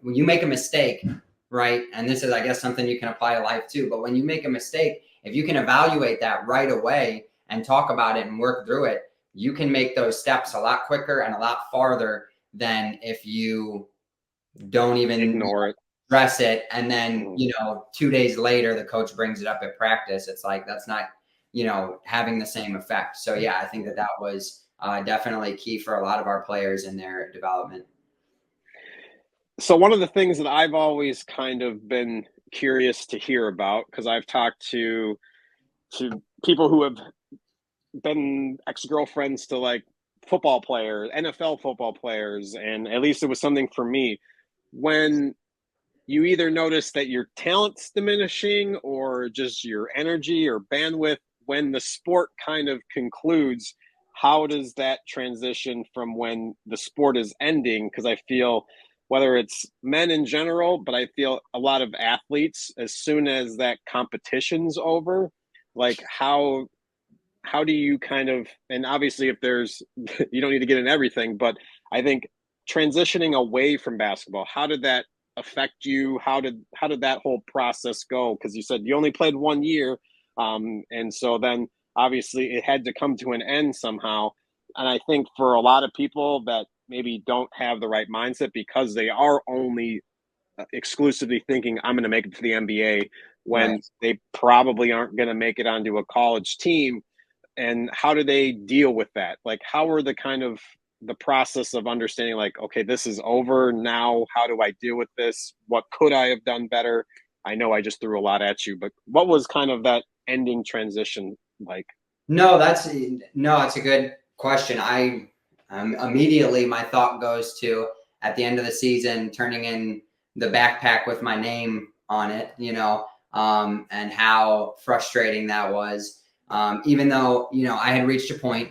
when you make a mistake, right? And this is, I guess, something you can apply to life too. But when you make a mistake, if you can evaluate that right away and talk about it and work through it, you can make those steps a lot quicker and a lot farther than if you don't even
ignore it,
address it, and then, you know, 2 days later the coach brings it up at practice. It's like, that's not, you know, having the same effect. So yeah, I think that was definitely key for a lot of our players in their development.
So one of the things that I've always kind of been curious to hear about, because I've talked to people who have been ex-girlfriends to like football players, NFL football players, and at least it was something for me, when you either notice that your talent's diminishing or just your energy or bandwidth when the sport kind of concludes. How does that transition from when the sport is ending? Because I feel, whether it's men in general, but I feel a lot of athletes, as soon as that competition's over, like how do you kind of, and obviously if there's, you don't need to get in everything, but I think transitioning away from basketball, how did that affect you? How did that whole process go? Because you said you only played 1 year, and so then obviously it had to come to an end somehow. And I think for a lot of people that maybe don't have the right mindset, because they are only exclusively thinking I'm going to make it to the NBA, when they probably aren't going to make it onto a college team. And how do they deal with that? Like, how are the kind of the process of understanding, like, okay, this is over now. How do I deal with this? What could I have done better? I know I just threw a lot at you, but what was kind of that ending transition like?
No, it's a good question. I immediately, my thought goes to, at the end of the season, turning in the backpack with my name on it, you know, and how frustrating that was. Even though, you know, I had reached a point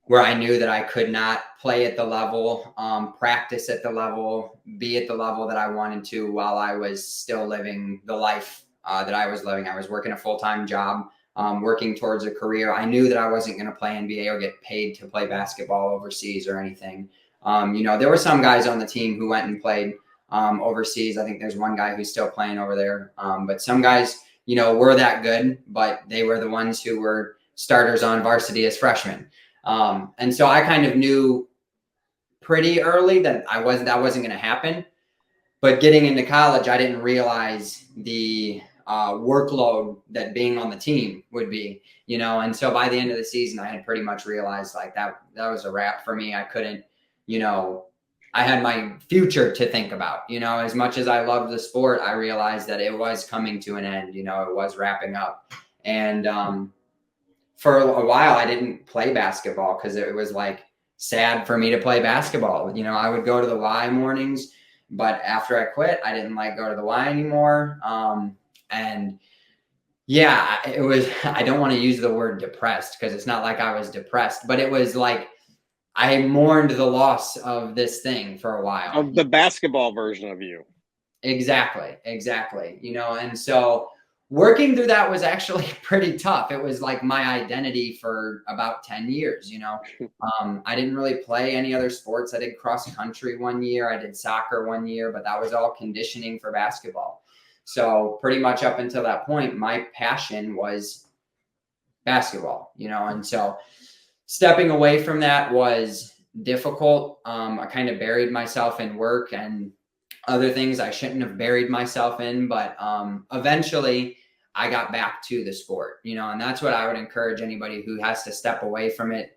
where I knew that I could not play at the level, practice at the level, be at the level that I wanted to while I was still living the life that I was living. I was working a full-time job, working towards a career. I knew that I wasn't going to play NBA or get paid to play basketball overseas or anything. You know, there were some guys on the team who went and played overseas. I think there's one guy who's still playing over there. But some guys, you know, were that good, but they were the ones who were starters on varsity as freshmen. And so I kind of knew pretty early that that wasn't going to happen. But getting into college, I didn't realize the workload that being on the team would be, and so by the end of the season, I had pretty much realized like that was a wrap for me. I couldn't, I had my future to think about, as much as I loved the sport, I realized that it was coming to an end, it was wrapping up. And for a while, I didn't play basketball because it was like sad for me to play basketball. I would go to the Y mornings, but after I quit, I didn't go to the Y anymore. And yeah, it was, I don't want to use the word depressed because it's not like I was depressed, but it was like, I mourned the loss of this thing for a while.
Of the basketball version of you. Exactly.
And so working through that was actually pretty tough. It was like my identity for about 10 years, I didn't really play any other sports. I did cross country one year. I did soccer one year, but that was all conditioning for basketball. So pretty much up until that point, my passion was basketball, and so stepping away from that was difficult. I kind of buried myself in work and other things I shouldn't have buried myself in, but eventually I got back to the sport, and that's what I would encourage anybody who has to step away from it,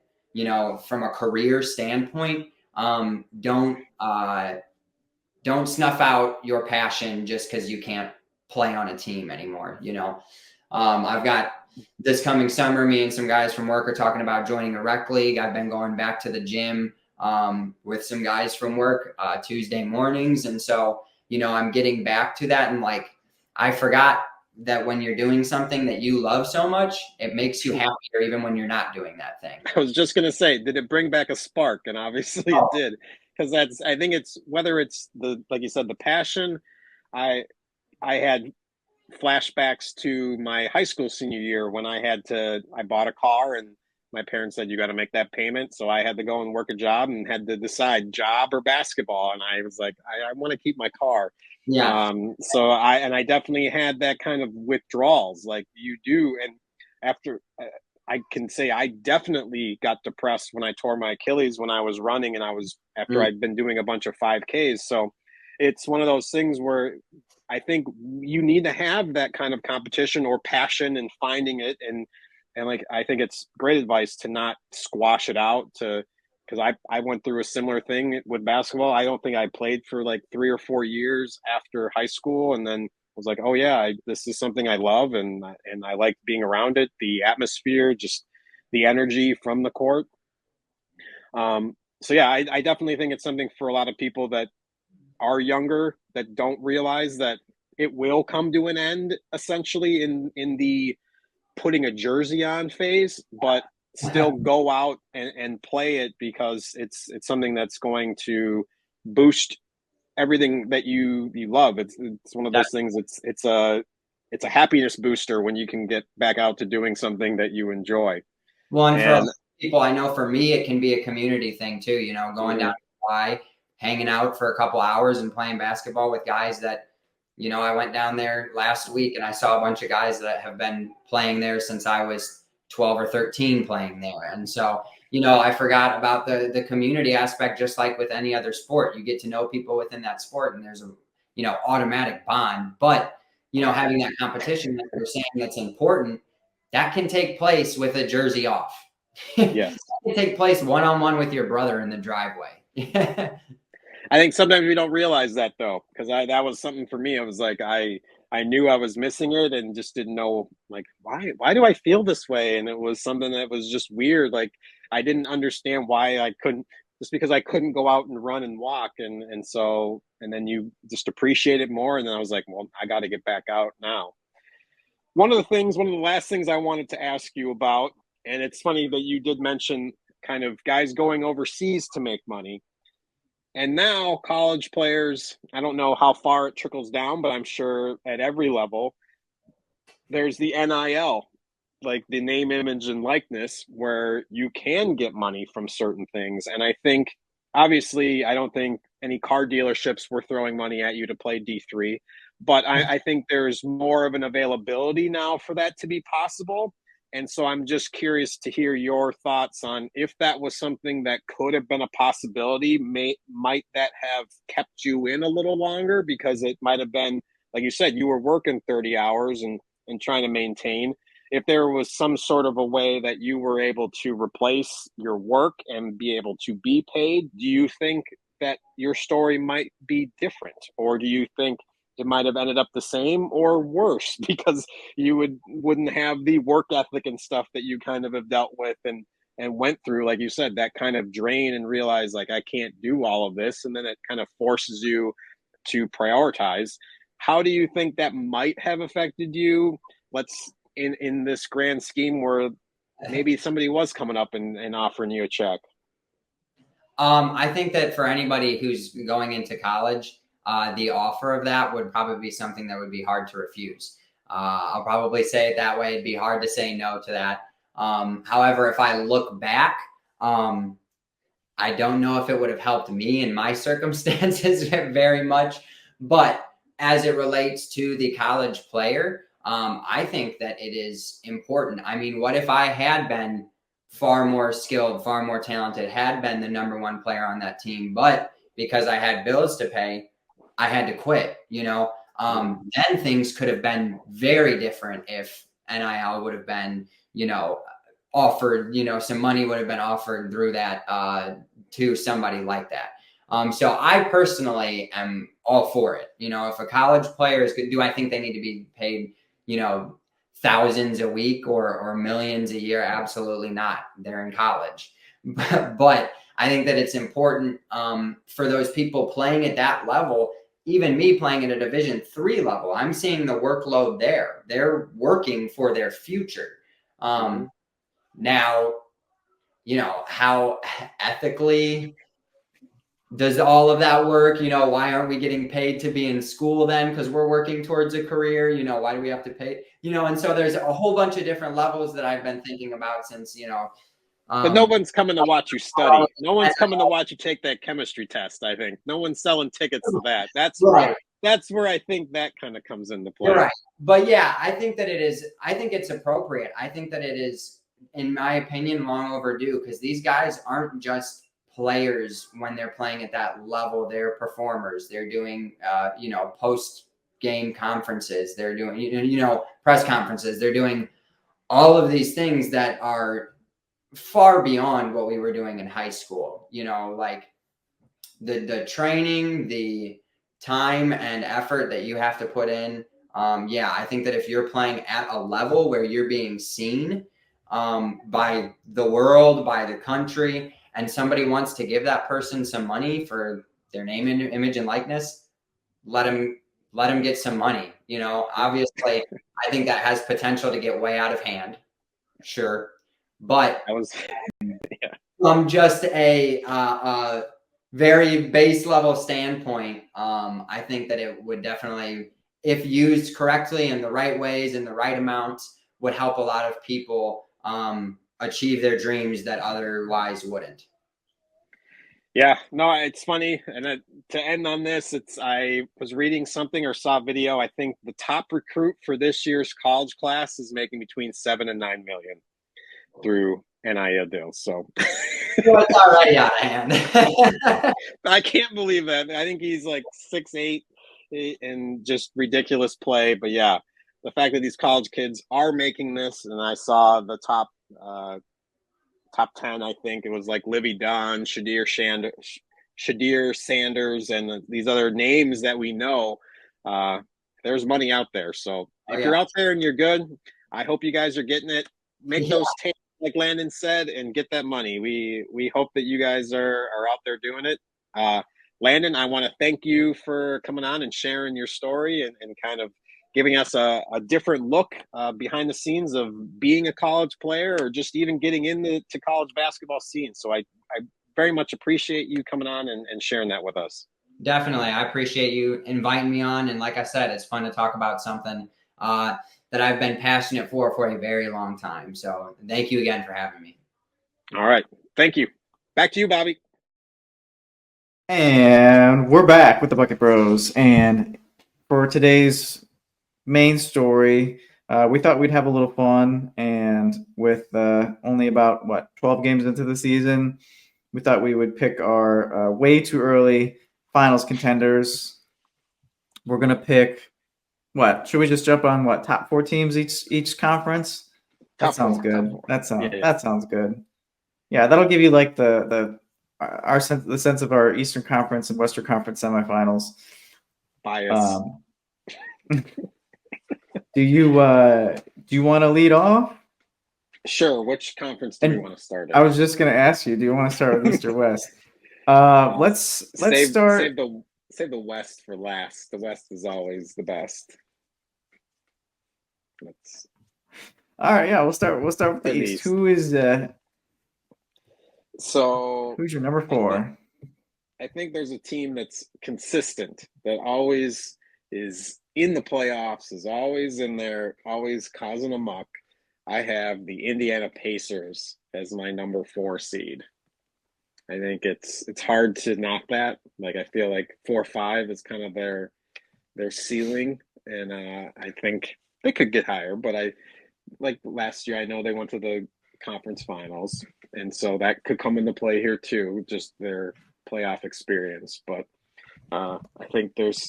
from a career standpoint. Don't snuff out your passion just because you can't play on a team anymore. I've got this coming summer, me and some guys from work are talking about joining a rec league. I've been going back to the gym with some guys from work Tuesday mornings. And so, I'm getting back to that. And I forgot that when you're doing something that you love so much, it makes you happier even when you're not doing that thing.
I was just going to say, did it bring back a spark? And obviously it did. Because I think it's, whether it's like you said, the passion. I had flashbacks to my high school senior year when I bought a car and my parents said, you got to make that payment. So I had to go and work a job and had to decide job or basketball. And I was like, I want to keep my car.
Yeah.
So I definitely had that kind of withdrawals like you do. And after I can say I definitely got depressed when I tore my Achilles when I was running and after I'd been doing a bunch of 5Ks. So it's one of those things where I think you need to have that kind of competition or passion and finding it. And I think it's great advice to not squash it out because I went through a similar thing with basketball. I don't think I played for 3 or 4 years after high school. And then I was like, oh yeah, this is something I love. And I like being around it, the atmosphere, just the energy from the court. So yeah, I definitely think it's something for a lot of people that are younger that don't realize that it will come to an end essentially in the putting a jersey on phase, but still go out and play it because it's something that's going to boost everything that you love. It's one of those things. It's a happiness booster when you can get back out to doing something that you enjoy.
Well, and for people, I know for me, it can be a community thing too, going down to Y, hanging out for a couple hours and playing basketball with guys that, I went down there last week and I saw a bunch of guys that have been playing there since I was 12 or 13 playing there. And so, I forgot about the community aspect, just like with any other sport. You get to know people within that sport and there's a, automatic bond. But, having that competition that you're saying that's important, that can take place with a jersey off.
Yes.
It can take place one-on-one with your brother in the driveway.
I think sometimes we don't realize that though, because that was something for me. I was like, I knew I was missing it and just didn't know why do I feel this way? And it was something that was just weird. I didn't understand why I couldn't, just because I couldn't go out and run and walk. And then you just appreciate it more. And then I was like, well, I got to get back out now. One of the last things I wanted to ask you about, and it's funny that you did mention kind of guys going overseas to make money. And now college players, I don't know how far it trickles down, but I'm sure at every level, there's the NIL, like the name, image, and likeness, where you can get money from certain things. And I think, obviously, I don't think any car dealerships were throwing money at you to play D3, but I think there's more of an availability now for that to be possible. And so I'm just curious to hear your thoughts on if that was something that could have been a possibility. Might that have kept you in a little longer because it might have been like you said, you were working 30 hours and trying to maintain. If there was some sort of a way that you were able to replace your work and be able to be paid, do you think that your story might be different? Or do you think it might have ended up the same or worse because you wouldn't have the work ethic and stuff that you kind of have dealt with and went through, like you said, that kind of drain and realize like, I can't do all of this. And then it kind of forces you to prioritize. How do you think that might have affected you? Let's in this grand scheme where maybe somebody was coming up and offering you a check.
I think that for anybody who's going into college, the offer of that would probably be something that would be hard to refuse. I'll probably say it that way. It'd be hard to say no to that. However, if I look back, I don't know if it would have helped me in my circumstances very much, but as it relates to the college player, I think that it is important. I mean, what if I had been far more skilled, far more talented, had been the #1 player on that team, but because I had bills to pay, I had to quit, then things could have been very different if NIL would have been, offered, some money would have been offered through that to somebody like that. So I personally am all for it. If a college player is good, do I think they need to be paid, thousands a week or millions a year? Absolutely not. They're in college. But I think that it's important for those people playing at that level. Even me playing at a Division III level, I'm seeing the workload there. They're working for their future. Now, how ethically does all of that work? Why aren't we getting paid to be in school then? Because we're working towards a career. Why do we have to pay? And so there's a whole bunch of different levels that I've been thinking about since,
but no one's coming to watch you study. No one's coming to watch you take that chemistry test, I think. No one's selling tickets to that. That's
right.
That's where I think that kind of comes into play.
You're right. But yeah, I think that it is. I think it's appropriate. I think that it is, in my opinion, long overdue, because these guys aren't just players when they're playing at that level. They're performers. They're doing, post-game conferences. They're doing, press conferences. They're doing all of these things that are far beyond what we were doing in high school. Like the training, the time and effort that you have to put in. I think that if you're playing at a level where you're being seen by the world, by the country, and somebody wants to give that person some money for their name and image and likeness, let them get some money. Obviously, I think that has potential to get way out of hand. Sure. But from just a very base level standpoint, I think that it would definitely, if used correctly in the right ways, in the right amounts, would help a lot of people achieve their dreams that otherwise wouldn't.
Yeah, no, it's funny. And to end on this, I was reading something or saw a video. I think the top recruit for this year's college class is making between 7 and 9 million through NIL deals. So
well, it's already out of hand.
I can't believe that. I think he's like 6'8" and just ridiculous play. But yeah, the fact that these college kids are making this, and I saw the top 10, I think it was like Livy Dunn, Shadir Sanders, and these other names that we know. There's money out there. So if you're out there and you're good, I hope you guys are getting it. Make those tapes, like Landon said, and get that money. We hope that you guys are out there doing it. Landon, I want to thank you for coming on and sharing your story and kind of giving us a different look behind the scenes of being a college player or just even getting into college basketball scene. So I very much appreciate you coming on and sharing that with us.
Definitely. I appreciate you inviting me on. And like I said, it's fun to talk about something that I've been passionate for a very long time. So thank you again for having me.
All right. Thank you. Back to you, Bobby.
And we're back with the Bucket Bros. And for today's main story, we thought we'd have a little fun. And with only about, 12 games into the season, we thought we would pick our way too early finals contenders. We're going to pick What should we just jump on? What top 4 teams each conference? That
Top
sounds
four,
good.
top four. Yeah.
That sounds good. Yeah, that'll give you like the sense of our Eastern Conference and Western Conference semifinals.
Bias.
Do you want to lead off?
Sure. Which conference do we want to start in?
I was just going to ask you. Do you want to start with East or West? Let's start.
Save the West for last. The West is always the best.
All right. Yeah, we'll start with the East. Who is who's your number 4?
I think there's a team that's consistent, that always is in the playoffs, is always in there, always causing a muck. I have the Indiana Pacers as my number 4 seed. I think it's hard to knock that. Like, I feel like 4-5 is kind of their ceiling, and I think they could get higher. But like last year, I know they went to the conference finals, and so that could come into play here too, just their playoff experience. But I think the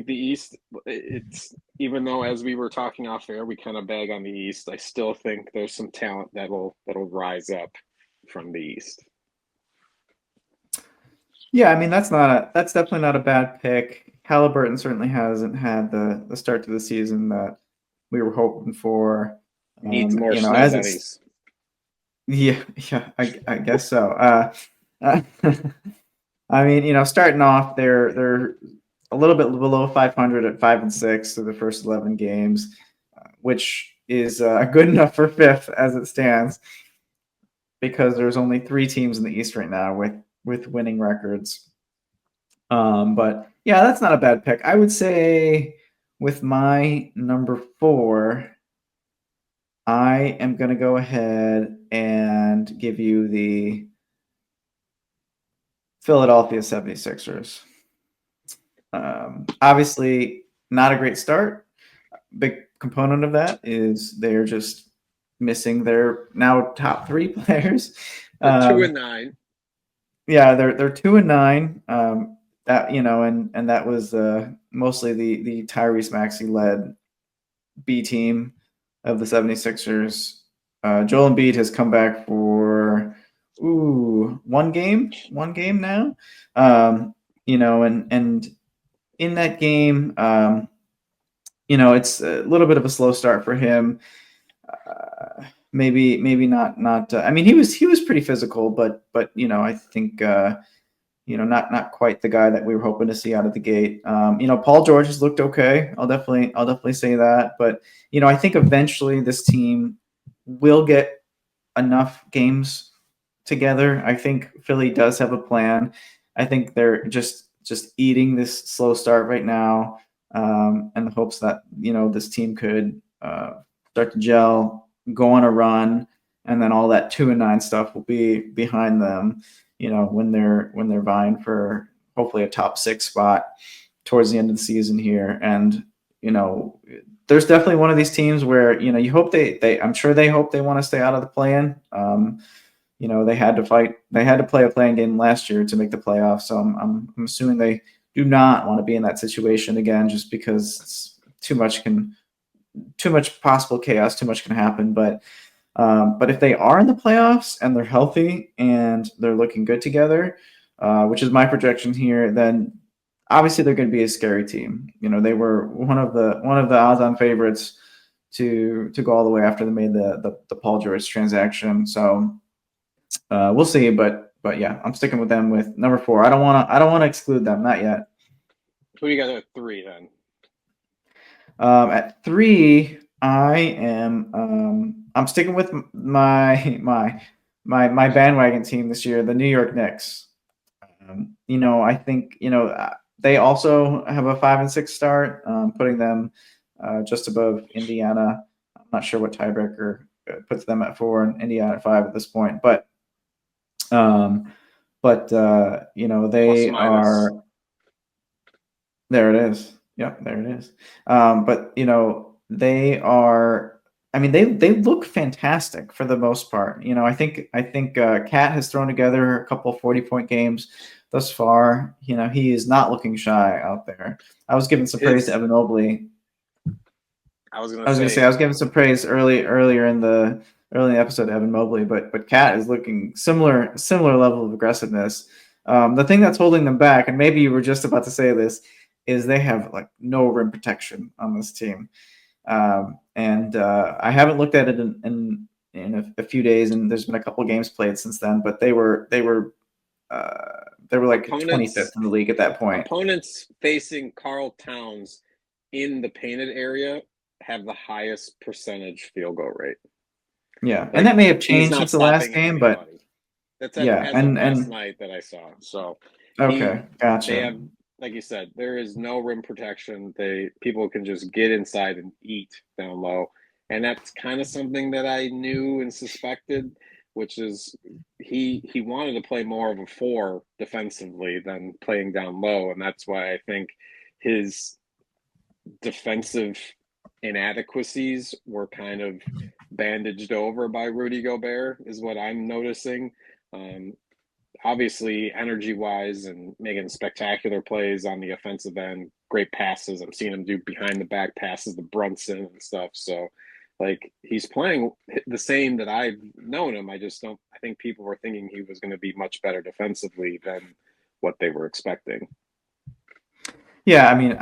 East, it's, even though as we were talking off air, we kind of bag on the East, I still think there's some talent that'll rise up from the East.
Yeah, I mean that's definitely not a bad pick. Halliburton certainly hasn't had the start to the season that we were hoping for.
Needs more snow bunnies.
Yeah, I guess so. I mean, starting off, they're a little bit below 500 at 5-6 through the first 11 games, which is good enough for 5th as it stands, because there's only 3 teams in the East right now with winning records. But yeah, that's not a bad pick. I would say with my number 4, I am going to go ahead and give you the Philadelphia 76ers. Obviously, not a great start. Big component of that is they're just missing their now top 3 players.
2-9.
Yeah, they're 2-9. That and that was mostly the Tyrese Maxey led B team of the 76ers. Joel Embiid has come back for one game now. And in that game, it's a little bit of a slow start for him. Maybe not. I mean, he was pretty physical, but I think not quite the guy that we were hoping to see out of the gate. Paul George has looked okay. I'll definitely say that. But I think eventually this team will get enough games together. I think Philly does have a plan. I think they're just eating this slow start right now, and the hopes that this team could start to gel, go on a run, and then all that 2-9 stuff will be behind them. When they're vying for hopefully a top 6 spot towards the end of the season here. And there's definitely one of these teams where you hope I'm sure they hope they want to stay out of the play-in. They had to play a play-in game last year to make the playoffs. So I'm assuming they do not want to be in that situation again, just because it's too much possible chaos, too much can happen. But if they are in the playoffs and they're healthy and they're looking good together, which is my projection here, then obviously they're going to be a scary team. They were one of the odds-on favorites to go all the way after they made the Paul George transaction. So we'll see. But yeah, I'm sticking with them with number 4. I don't want to exclude them, not yet.
Who do you got at 3 then?
At 3, I am. I'm sticking with my bandwagon team this year, the New York Knicks. I think they also have a 5-6 start, putting them just above Indiana. I'm not sure what tiebreaker puts them at 4 and Indiana at 5 at this point, but they are. There it is. Yep, there it is. But they are I mean, they look fantastic for the most part. You know, I think Cat has thrown together a couple 40-point games thus far. You know, he is not looking shy out there. I was giving some praise to Evan Mobley.
I was
I
gonna
was
say,
was giving some praise earlier in the episode to Evan Mobley, but Cat is looking similar level of aggressiveness. The thing that's holding them back, and maybe you were just about to say this, is they have like no rim protection on this team. And I haven't looked at it in a few days, and there's been a couple games played since then. But they were like 25th in the league at that point.
Opponents facing Karl Towns in the painted area have the highest percentage field goal rate.
Yeah, and that may have changed since the last game,
anybody.
but
that's
yeah,
and last night that I saw. So
okay, gotcha.
They have, like you said, there is no rim protection. People can just get inside and eat down low, and that's kind of something that I knew and suspected, which is he wanted to play more of a 4 defensively than playing down low, and that's why I think his defensive inadequacies were kind of bandaged over by Rudy Gobert, is what I'm noticing. Obviously, energy-wise and making spectacular plays on the offensive end, great passes. I'm seeing him do behind-the-back passes to Brunson and stuff. So, like, he's playing the same that I've known him. I think people were thinking he was going to be much better defensively than what they were expecting.
Yeah, I mean,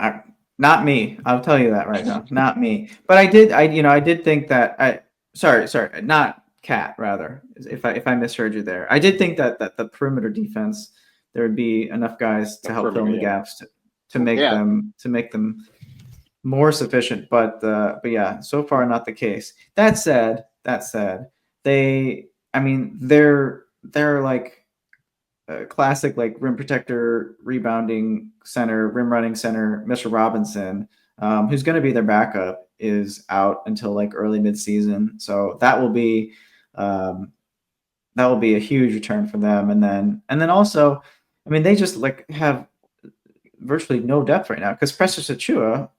not me. I'll tell you that right now. Not me. But I did think that sorry, not Cat, rather, if I misheard you there. I did think that the perimeter defense, there would be enough guys to help fill in the gaps to make them more sufficient. But yeah, so far not the case. That said, they're like a classic like rim protector, rebounding center, rim running center, Mr. Robinson, who's going to be their backup, is out until like early midseason. So that will be a huge return for them. And then also, I mean, they just like have virtually no depth right now because Precious Achua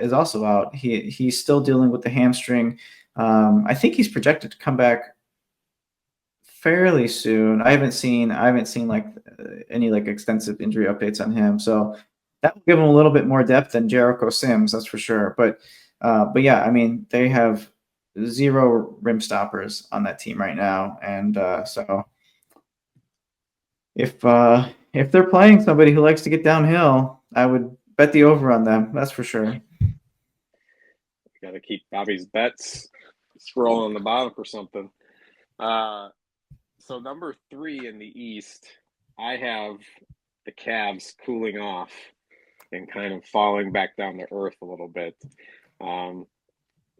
is also out. He's still dealing with the hamstring. I think he's projected to come back fairly soon. I haven't seen like any like extensive injury updates on him. So that will give him a little bit more depth than Jericho Sims, that's for sure. But yeah, I mean, they have 0 rim stoppers on that team right now, and so if they're playing somebody who likes to get downhill, I would bet the over on them. That's for sure.
Got to keep Bobby's bets scrolling on the bottom for something. So number 3 in the East, I have the Cavs cooling off and kind of falling back down to earth a little bit.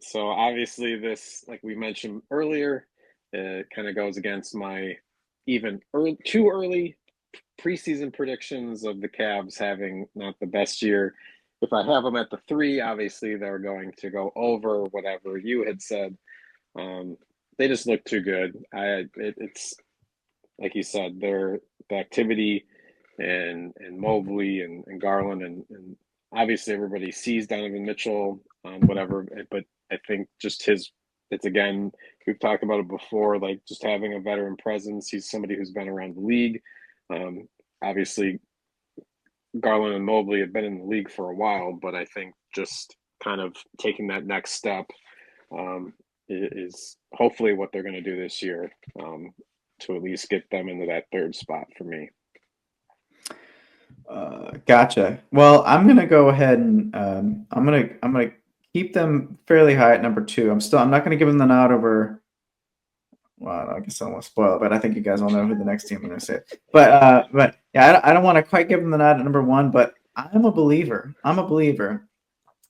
So obviously this, like we mentioned earlier, kind of goes against my too early preseason predictions of the Cavs having not the best year. If I have them at the 3, obviously they're going to go over whatever you had said. They just look too good. It's like you said, the activity and Mobley and Garland and obviously everybody sees Donovan Mitchell whatever, but I think just it's again, we've talked about it before, like just having a veteran presence. He's somebody who's been around the league. Obviously Garland and Mobley have been in the league for a while, but I think just kind of taking that next step is hopefully what they're going to do this year to at least get them into that 3rd spot for me.
Gotcha. Well, I'm gonna go ahead and I'm gonna keep them fairly high at number 2. I'm not gonna give them the nod over. Well, I guess I don't want to spoil it, but I think you guys all know who the next team I'm gonna say. But yeah, I don't want to quite give them the nod at number 1, but I'm a believer.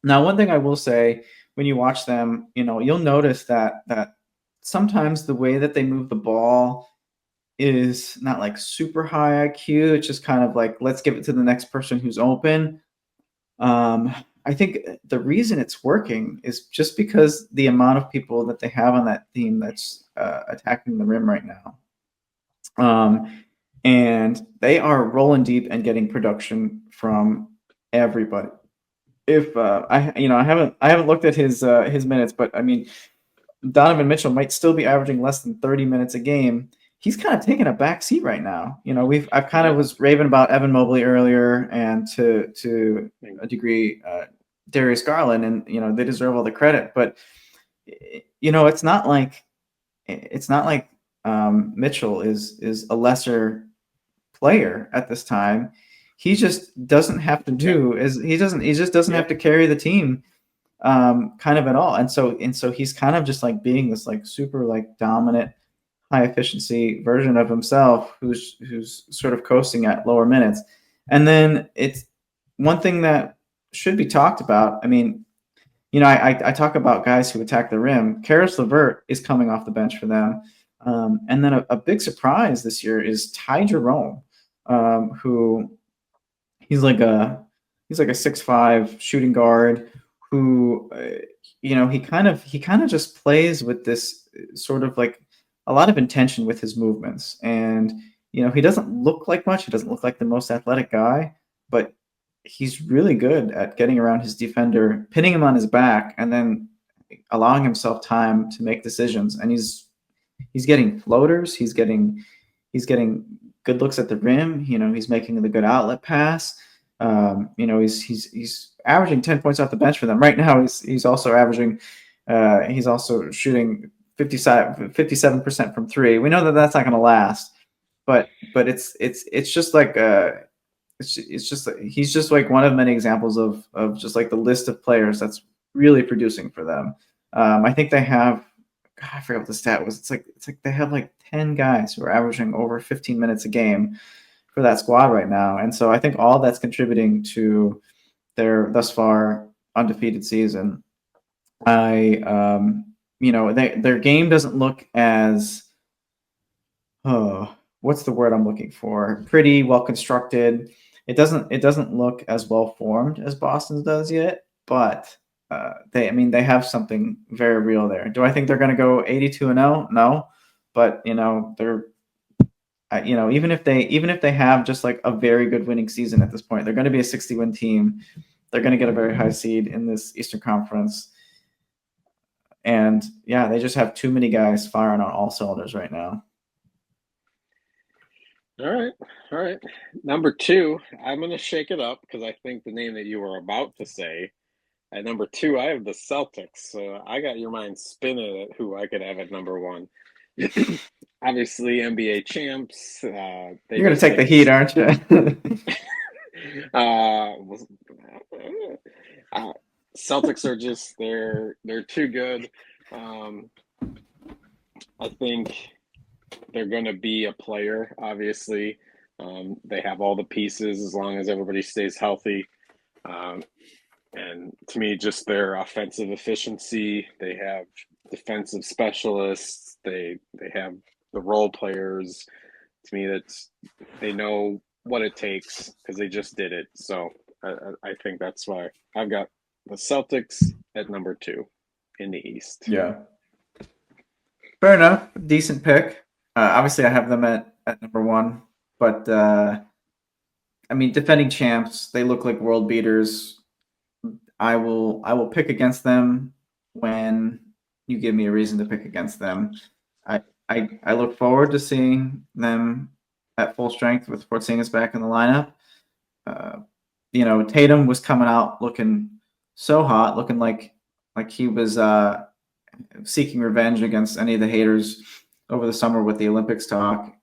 Now, one thing I will say, when you watch them, you'll notice that sometimes the way that they move the ball is not like super high IQ. It's just kind of like, let's give it to the next person who's open. I think the reason it's working is just because the amount of people that they have on that team that's attacking the rim right now. And they are rolling deep and getting production from everybody. If I haven't looked at his minutes, but I mean, Donovan Mitchell might still be averaging less than 30 minutes a game. He's kind of taking a back seat right now. You know, I've kind of was raving about Evan Mobley earlier, and to a degree, Darius Garland, and you know they deserve all the credit. But you know, it's not like Mitchell is a lesser player at this time. He just doesn't have to do he just doesn't have to carry the team kind of at all. And so he's kind of just like being this like super like dominant, high efficiency version of himself who's sort of coasting at lower minutes. And then it's one thing that should be talked about. I mean, you know, I talk about guys who attack the rim. Karis LeVert is coming off the bench for them. And then a big surprise this year is Ty Jerome, who he's like a 6'5" shooting guard who, you know, he kind of just plays with this sort of like a lot of intention with his movements. And, you know, he doesn't look like much. He doesn't look like the most athletic guy, but he's really good at getting around his defender, pinning him on his back, and then allowing himself time to make decisions. And he's getting floaters. He's getting good looks at the rim. You know, he's making the good outlet pass. You know, he's averaging 10 points off the bench for them right now. He's also averaging. He's also shooting 57% from three. We know that that's not going to last, but it's just like it's just he's just like one of many examples of just like the list of players that's really producing for them. I think they have, God, I forgot what the stat was. It's like they have like 10 guys who are averaging over 15 minutes a game for that squad right now. And so I think all that's contributing to their thus far undefeated season. You know, their game doesn't look as, what's the word I'm looking for? Pretty well constructed. It doesn't look as well formed as Boston's does yet, but they have something very real there. Do I think they're going to go 82-0? No, but you know you know, even if they have just like a very good winning season at this point, they're going to be a 60-win team. They're going to get a very high seed in this Eastern Conference. And yeah, they just have too many guys firing on all cylinders right now.
All right. Number 2, I'm going to shake it up because I think the name that you were about to say. At number 2, I have the Celtics. So I got your mind spinning at who I could have at number 1. Obviously, NBA champs. You're
going to take the heat, aren't you?
Celtics are just they're too good. I think they're going to be a player. Obviously, they have all the pieces as long as everybody stays healthy. And to me, just their offensive efficiency. They have defensive specialists. They have the role players. To me, they know what it takes because they just did it. So I think that's why I've got the Celtics at number 2 in the East.
Yeah. Fair enough. Decent pick. Obviously, I have them at number 1, but I mean, defending champs, they look like world beaters. I will pick against them when you give me a reason to pick against them. I look forward to seeing them at full strength with Porzingis back in the lineup. You know, Tatum was coming out looking so hot, looking like he was seeking revenge against any of the haters over the summer with the Olympics talk.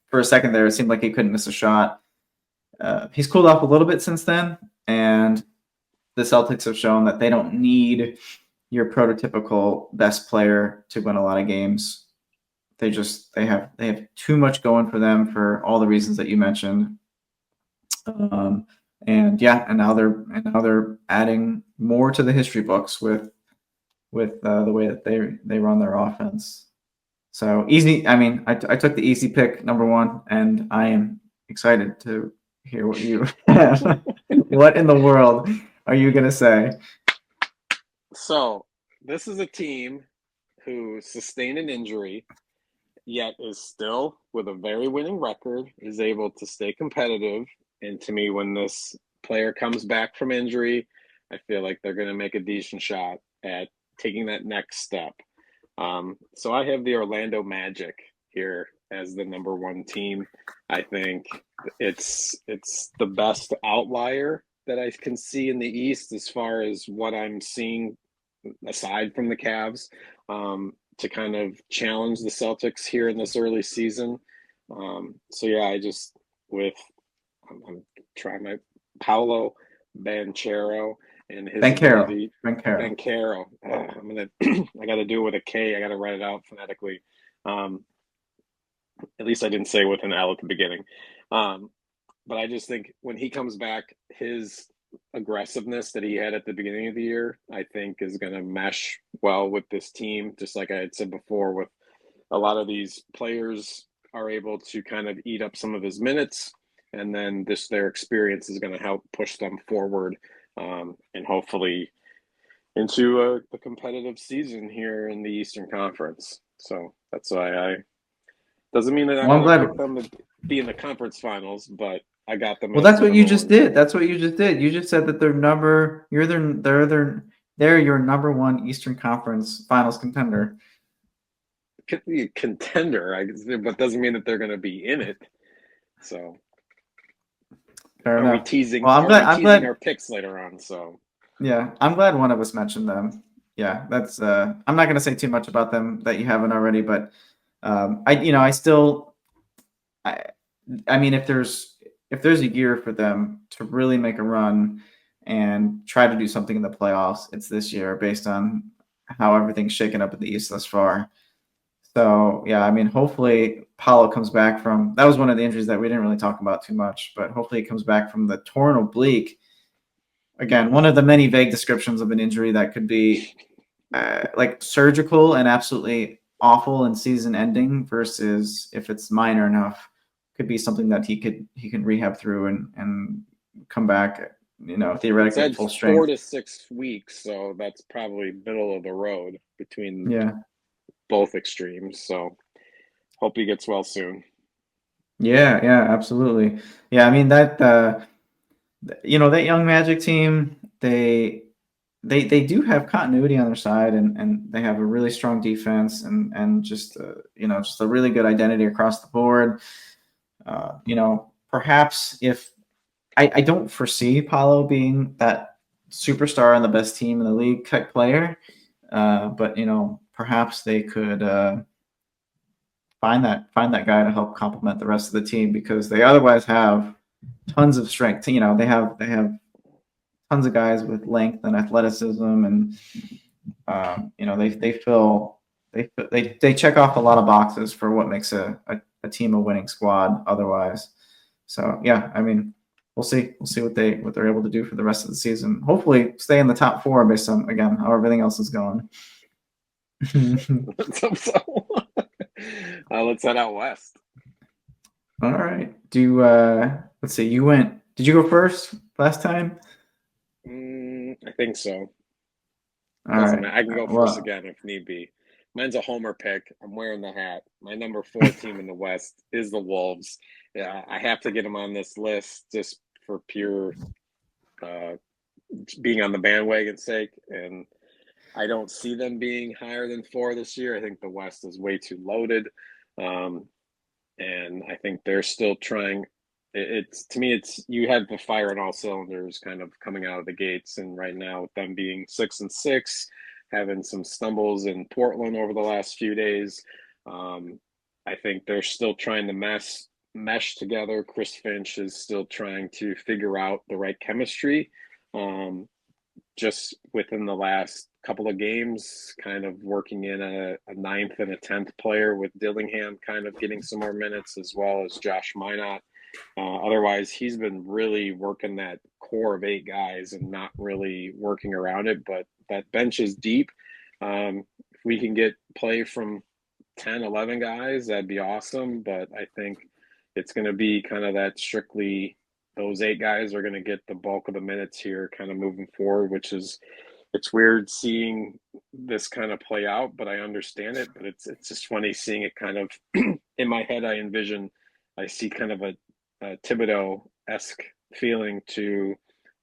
For a second there, it seemed like he couldn't miss a shot. He's cooled off a little bit since then, and the Celtics have shown that they don't need your prototypical best player to win a lot of games. They have too much going for them for all the reasons that you mentioned. And now they're adding more to the history books with the way that they run their offense. So easy. I mean, I took the easy pick, number 1, and I am excited to hear what you have. What in the world are you gonna say?
So this is a team who sustained an injury, yet is still with a very winning record, is able to stay competitive. And to me, when this player comes back from injury, I feel like they're going to make a decent shot at taking that next step. So I have the Orlando Magic here as the number one team. I think it's the best outlier that I can see in the East as far as what I'm seeing aside from the Cavs, to kind of challenge the Celtics here in this early season. So yeah, I'm trying my Paolo Banchero and his ability. Banchero. I got to do it with a K. I got to write it out phonetically. At least I didn't say with an L at the beginning. But I just think when he comes back, his aggressiveness that he had at the beginning of the year, I think is going to mesh well with this team. Just like I had said before, with a lot of these players are able to kind of eat up some of his minutes, and then their experience is going to help push them forward, and hopefully into a competitive season here in the Eastern Conference. So that's why doesn't mean that I'm going to pick them to be in the conference finals, but I got them.
Well, that's what you just did. That's what you just did. You just said that they're your number one Eastern Conference Finals contender.
Contender, but doesn't mean that they're going to be in it. So,
fair enough.
We teasing?
Well, I'm glad
our picks later on. So,
yeah, I'm glad one of us mentioned them. Yeah, that's. I'm not going to say too much about them that you haven't already, but I mean, if there's a year for them to really make a run and try to do something in the playoffs, it's this year based on how everything's shaken up in the East thus far. So, yeah, I mean, hopefully Paolo comes back from – that was one of the injuries that we didn't really talk about too much, but hopefully he comes back from the torn oblique. Again, one of the many vague descriptions of an injury that could be like surgical and absolutely awful and season ending versus if it's minor enough, could be something that he can rehab through and come back, theoretically at full strength.
4 to 6 weeks, so that's probably middle of the road between both extremes. So hope he gets well soon.
Yeah, absolutely. Yeah, I mean that that young Magic team, they do have continuity on their side, and they have a really strong defense and just just a really good identity across the board. Perhaps if I don't foresee Paolo being that superstar and the best team in the league type player, but perhaps they could find that guy to help complement the rest of the team, because they otherwise have tons of strength. They have tons of guys with length and athleticism, and they check off a lot of boxes for what makes a team a winning squad otherwise. So yeah, I mean, we'll see what they're able to do for the rest of the season. Hopefully stay in the top 4 based on, again, how everything else is going.
Let's hope so. Let's head out west.
All right. Let's see. Did you go first last time?
I think so.
All right.
I can go first again if need be. Mine's a homer pick. I'm wearing the hat. My number 4 team in the West is the Wolves. Yeah, I have to get them on this list just for pure being on the bandwagon's sake. And I don't see them being higher than 4 this year. I think the West is way too loaded. And I think they're still trying. To me, you had the fire on all cylinders kind of coming out of the gates. And right now, with them being 6-6, having some stumbles in Portland over the last few days, I think they're still trying to mesh together. Chris Finch is still trying to figure out the right chemistry. Just within the last couple of games, kind of working in a 9th and a 10th player with Dillingham kind of getting some more minutes, as well as Josh Minot. Otherwise, he's been really working that core of 8 guys and not really working around it. But that bench is deep. If we can get play from 10, 11 guys, that'd be awesome. But I think it's going to be kind of that strictly those 8 guys are going to get the bulk of the minutes here kind of moving forward, which is it's weird seeing this kind of play out, but I understand it. But it's just funny seeing it kind of in my head. I see kind of a Thibodeau-esque feeling to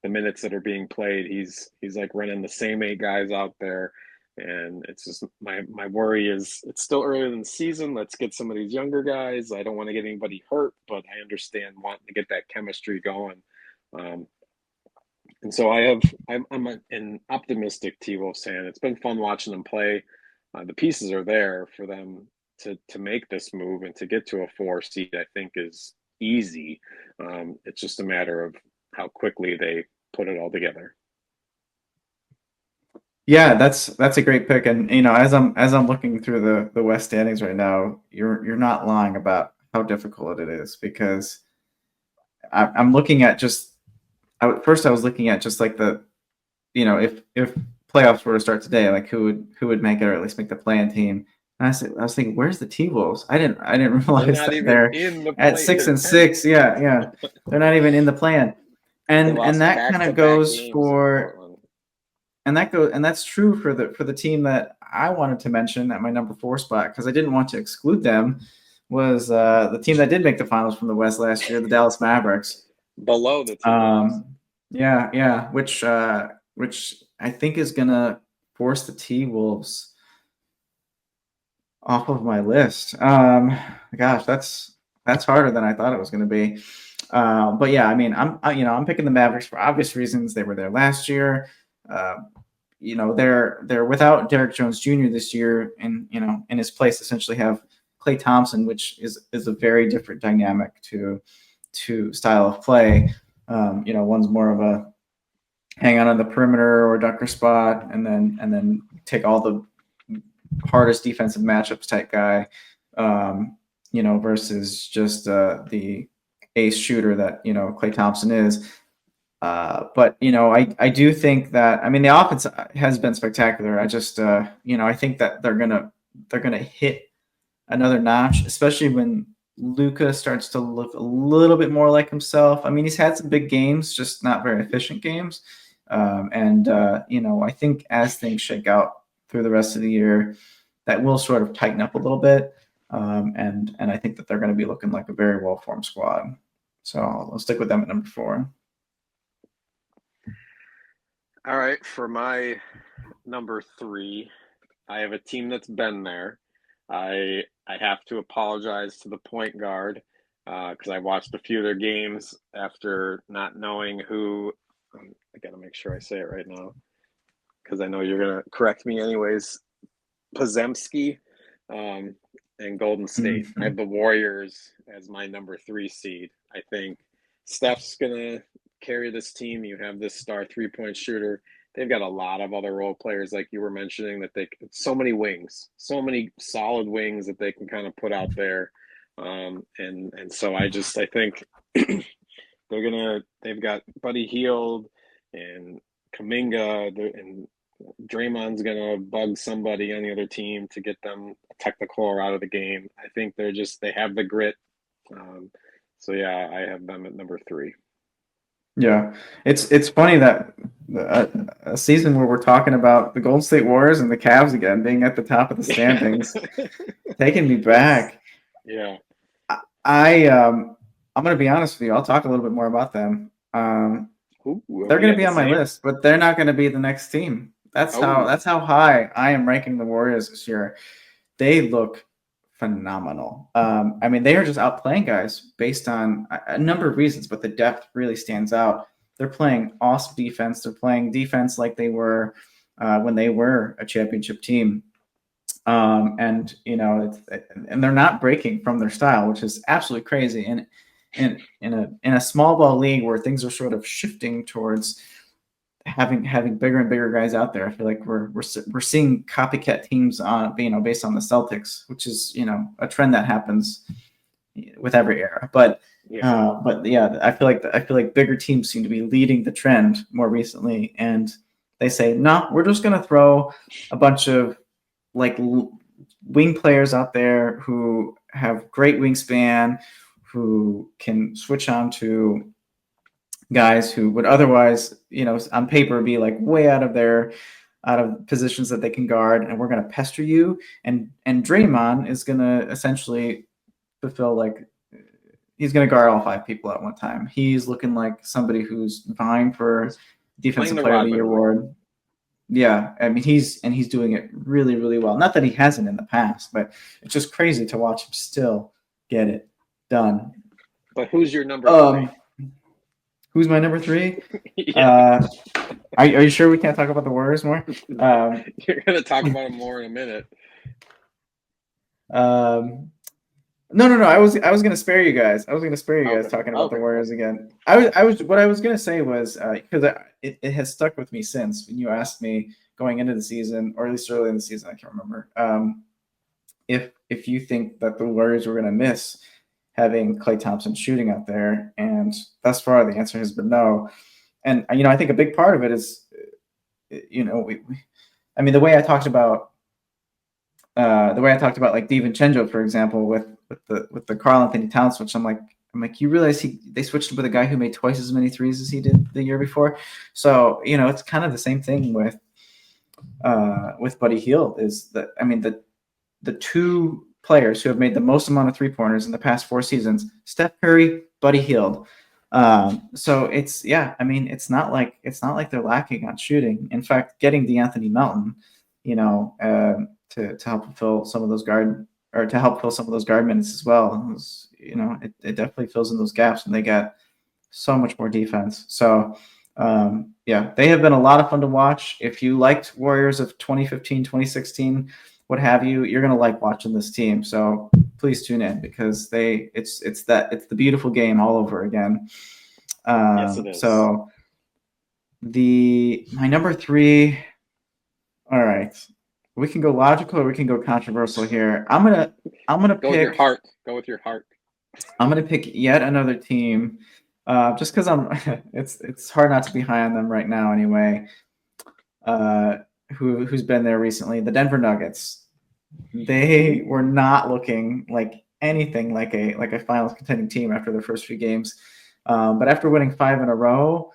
the minutes that are being played. He's like running the same 8 guys out there, And it's just my worry is it's still early in the season. Let's get some of these younger guys. I don't want to get anybody hurt, but I understand wanting to get that chemistry going. And so I'm an optimistic T-Wolves fan. It's been fun watching them play. The pieces are there for them to make this move, and to get to a 4 seed, I think, is easy. It's just a matter of how quickly they put it all together.
Yeah, that's a great pick. And as I'm looking through the West standings right now, you're not lying about how difficult it is, because I'm looking at just first I was looking at just like the if playoffs were to start today, like who would make it, or at least make the play-in team. And I was thinking, where's the T-Wolves? I didn't realize
not
that
even
they're
in the
at
play.
6-6. Yeah, they're not even in the plan.
They
And
lost
that kind
back-to-back
of goes
games in
for
Portland.
and that's true for the team that I wanted to mention at my number 4 spot, because I didn't want to exclude them, was the team that did make the finals from the West last year, the Dallas Mavericks.
Below the T-Wolves.
Yeah, which I think is gonna force the T-Wolves off of my list. Gosh, that's harder than I thought it was gonna be. But yeah, I mean, I'm picking the Mavericks for obvious reasons. They were there last year. They're without Derek Jones Jr. this year, and in his place essentially have Klay Thompson, which is a very different dynamic to style of play. One's more of a hang on the perimeter or dunker spot, and then take all the hardest defensive matchups type guy, versus just the ace shooter that Klay Thompson is. But I do think that, I mean, the offense has been spectacular. I just I think that they're gonna hit another notch, especially when Luka starts to look a little bit more like himself. I mean, he's had some big games, just not very efficient games. I think as things shake out through the rest of the year, that will sort of tighten up a little bit. And I think that they're going to be looking like a very well-formed squad. So I'll stick with them at number 4.
All right, for my number 3, I have a team that's been there. I have to apologize to the point guard because I watched a few of their games after not knowing who. I got to make sure I say it right now because I know you're going to correct me anyways. Podziemski and Golden State. I have the Warriors as my number 3 seed. I think Steph's going to carry this team. You have this star 3-point shooter. They've got a lot of other role players, like you were mentioning, that so many wings, so many solid wings that they can kind of put out there. And so I think they've got Buddy Hield and Kuminga, and Draymond's gonna bug somebody on the other team to get them a technical or out of the game. I think they have the grit. So yeah, I have them at number 3.
Yeah, it's funny that a season where we're talking about the Golden State Warriors and the Cavs again being at the top of the standings, taking me back.
Yeah,
I'm going to be honest with you. I'll talk a little bit more about them. They're going to be on my list, but they're not going to be the next team. That's how high I am ranking the Warriors this year. They look phenomenal. I mean, they are just outplaying guys based on a number of reasons, but the depth really stands out. They're playing awesome defense. They're playing defense like they were when they were a championship team. And they're not breaking from their style, which is absolutely crazy. And in a small ball league where things are sort of shifting towards having bigger and bigger guys out there, I feel like we're seeing copycat teams on based on the Celtics, which is a trend that happens with every era. But I feel like bigger teams seem to be leading the trend more recently, and they say, no, we're just going to throw a bunch of like wing players out there who have great wingspan, who can switch on to guys who would otherwise, on paper be like way out of positions that they can guard, and we're going to pester you. And Draymond is going to essentially fulfill, like, he's going to guard all 5 people at one time. He's looking like somebody who's vying for Defensive Player of the Year award. Yeah, I mean he's doing it really, really well. Not that he hasn't in the past, but it's just crazy to watch him still get it done.
But who's your number three?
Who's my number three?
Yeah.
Are you sure we can't talk about the Warriors more?
You're gonna talk about them more in a minute.
No. I was gonna spare you guys. I was gonna spare you guys talking about the Warriors again. What I was gonna say was because it has stuck with me since when you asked me going into the season, or at least early in the season, I can't remember. If you think that the Warriors were gonna miss having Klay Thompson shooting out there, and thus far the answer has been no. And I think a big part of it is, I mean, the way I talked about like DiVincenzo, for example, with the Karl Anthony Towns switch. I'm like, you realize they switched with a guy who made twice as many threes as he did the year before. So it's kind of the same thing with Buddy Hield. Is that, I mean, the two players who have made the most amount of 3-pointers in the past 4 seasons, Steph Curry, Buddy Hield. So it's not like they're lacking on shooting. In fact, getting DeAnthony Melton, to help fulfill some of those guard minutes as well. It definitely fills in those gaps, and they got so much more defense. So they have been a lot of fun to watch. If you liked Warriors of 2015, 2016, what have you, you're gonna like watching this team. So please tune in, because it's the beautiful game all over again.
Yes, it is.
So my number 3. All right. We can go logical or we can go controversial here. I'm gonna
go
pick.
With your heart. Go with your heart.
I'm gonna pick yet another team, just because it's hard not to be high on them right now anyway. Who's been there recently? The Denver Nuggets. They were not looking like anything like a finals contending team after their first few games, but after winning 5 in a row.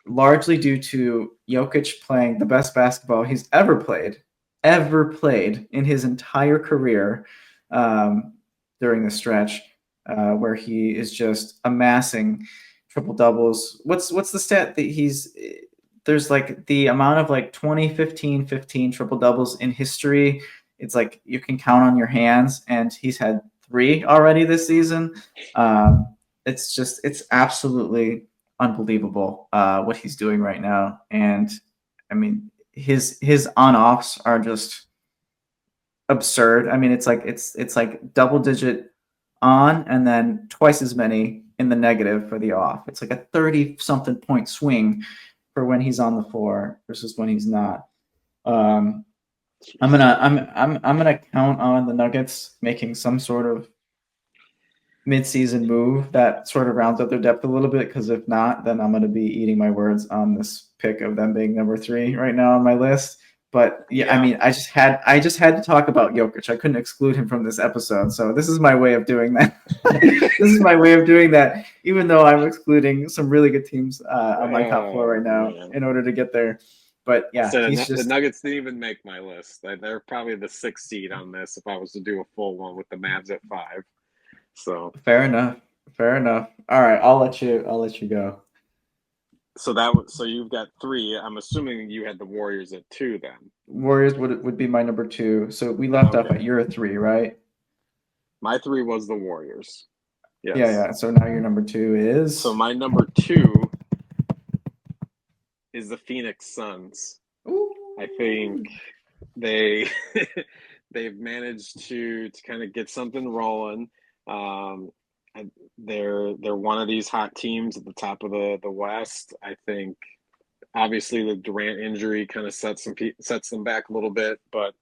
Largely due to Jokic playing the best basketball he's ever played in his entire career during the stretch, where he is just amassing triple doubles. What's the stat that there's like the amount of like 20, 15, 15 triple doubles in history. It's like you can count on your hands, and he's had 3 already this season. It's absolutely unbelievable what he's doing right now. And I mean, his on-offs are just absurd. I mean, it's like double digit on and then twice as many in the negative for the off. It's like a 30 something point swing for when he's on the floor versus when he's not. I'm gonna count on the Nuggets making some sort of mid-season move that sort of rounds up their depth a little bit, because if not, then I'm going to be eating my words on this pick of them being number 3 right now on my list. But I mean, I just had to talk about Jokic. I couldn't exclude him from this episode, so this is my way of doing that. This is my way of doing that, even though I'm excluding some really good teams on my top 4 right now in order to get there. But yeah,
so the Nuggets didn't even make my list. They're probably the 6th seed on this if I was to do a full one with the Mavs at 5. So
fair enough. All right, I'll let you go.
So you've got 3. I'm assuming you had the Warriors at 2 then.
Warriors would be my number 2. So we left off at your 3, right?
My 3 was the Warriors. Yes.
Yeah. So now your number 2 is.
So my number 2 is the Phoenix Suns.
Ooh.
I think they've managed to kind of get something rolling. They're one of these hot teams at the top of the West. I think obviously the Durant injury kind of sets them back a little bit, but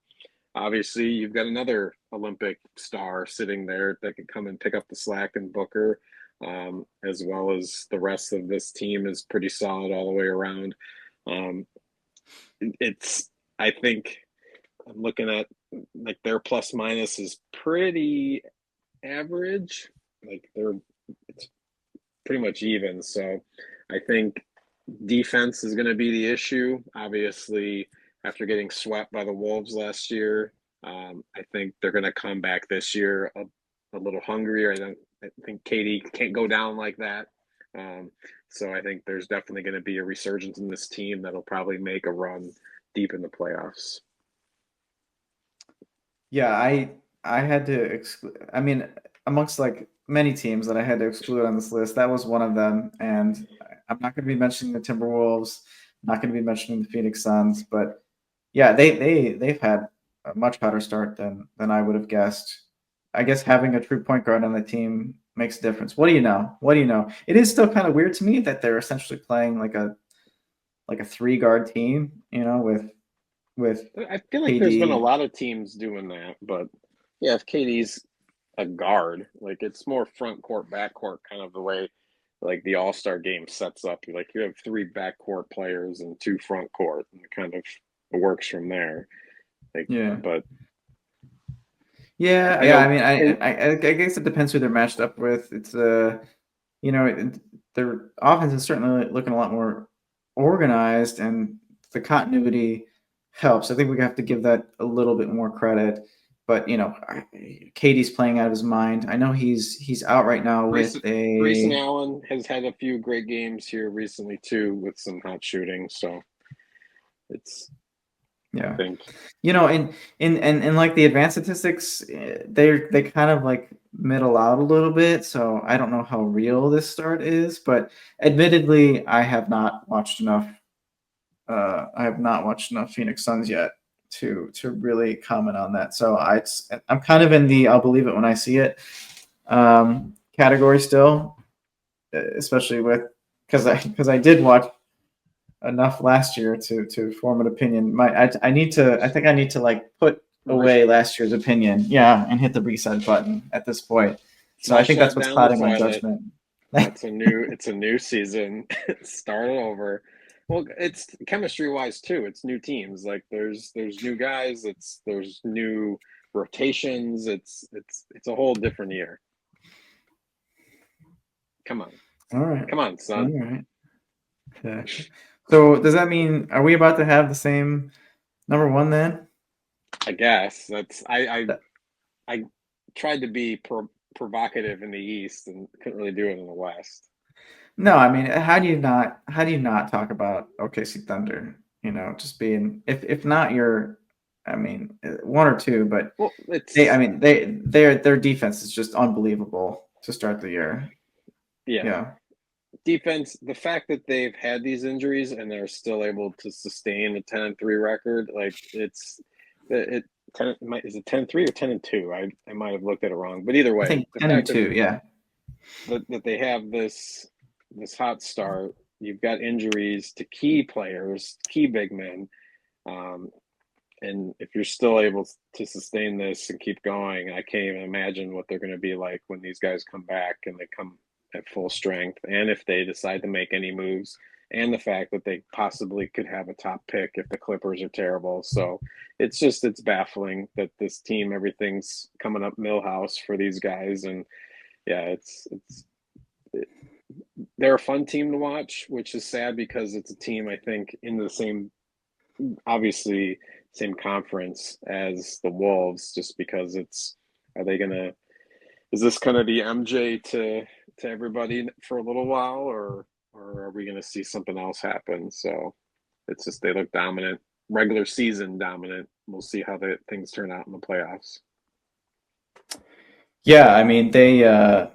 obviously you've got another Olympic star sitting there that could come and pick up the slack in Booker, as well as the rest of this team is pretty solid all the way around. I think I'm looking at like their plus minus is pretty average. Like it's pretty much even. So I think defense is going to be the issue. Obviously, after getting swept by the Wolves last year, I think they're going to come back this year a little hungrier. I think KD can't go down like that. So I think there's definitely going to be a resurgence in this team that'll probably make a run deep in the playoffs.
Yeah, I had to exclude. I mean, amongst like many teams that I had to exclude on this list, that was one of them. And I'm not going to be mentioning the Timberwolves, not going to be mentioning the Phoenix Suns, but yeah, they've had a much better start than I would have guessed. I guess having a true point guard on the team makes a difference. What do you know? What do you know? It is still kind of weird to me that they're essentially playing like a 3 guard team, with
I feel like there's been a
KD.
lot of teams doing that, but yeah, if KD's a guard, like it's more front court, back court, kind of the way like the All-Star game sets up. Like you have 3 backcourt players and 2 front court, and it kind of works from there. Like,
Yeah.
but
Yeah,
I
yeah. I
know,
mean,
and
I guess it depends who they're matched up with. It's their offense is certainly looking a lot more organized, and the continuity helps. I think we have to give that a little bit more credit. But Katie's playing out of his mind. I know he's out right now with
Grayson
a
Allen has had a few great games here recently too, with some hot shooting. So it's I
yeah.
think
In like the advanced statistics, they kind of like middle out a little bit. So I don't know how real this start is, but admittedly, I have not watched enough. I have not watched enough Phoenix Suns yet to really comment on that. So I'm kind of in the I'll believe it when I see it category still, especially with because I did watch enough last year to form an opinion. I think I need to like put away last year's opinion, yeah, and hit the reset button at this point. So I think that's what's
down the
clouding my
toilet.
judgment.
It's a new season. Start it over. Well, it's chemistry wise too. It's new teams. Like there's new guys. There's new rotations. It's a whole different year. Come on.
All right.
Come on, son.
All right. Okay. So does that mean are we about to have the same number one then?
I guess I tried to be provocative in the East and couldn't really do it in the West.
No, I mean, how do you not talk about OKC Thunder? Just being if not your, I mean, 1 or 2, but
well,
their defense is just unbelievable to start the year. Yeah.
Defense, the fact that they've had these injuries and they're still able to sustain a 10-3 record, like is it 10-3 or 10-2? I might have looked at it wrong, but either way,
I think 10-2, yeah.
That they have this hot start. You've got injuries to key players, key big men, and if you're still able to sustain this and keep going, I can't even imagine what they're going to be like when these guys come back and they come at full strength, and if they decide to make any moves, and the fact that they possibly could have a top pick if the Clippers are terrible. So it's baffling that this team, everything's coming up Millhouse for these guys, and yeah, they're a fun team to watch, which is sad because it's a team I think in the same conference as the Wolves, just because is this gonna be MJ to everybody for a little while, or are we gonna see something else happen? So it's just they look dominant, regular season dominant. We'll see how things turn out in the playoffs.
Yeah, I mean they're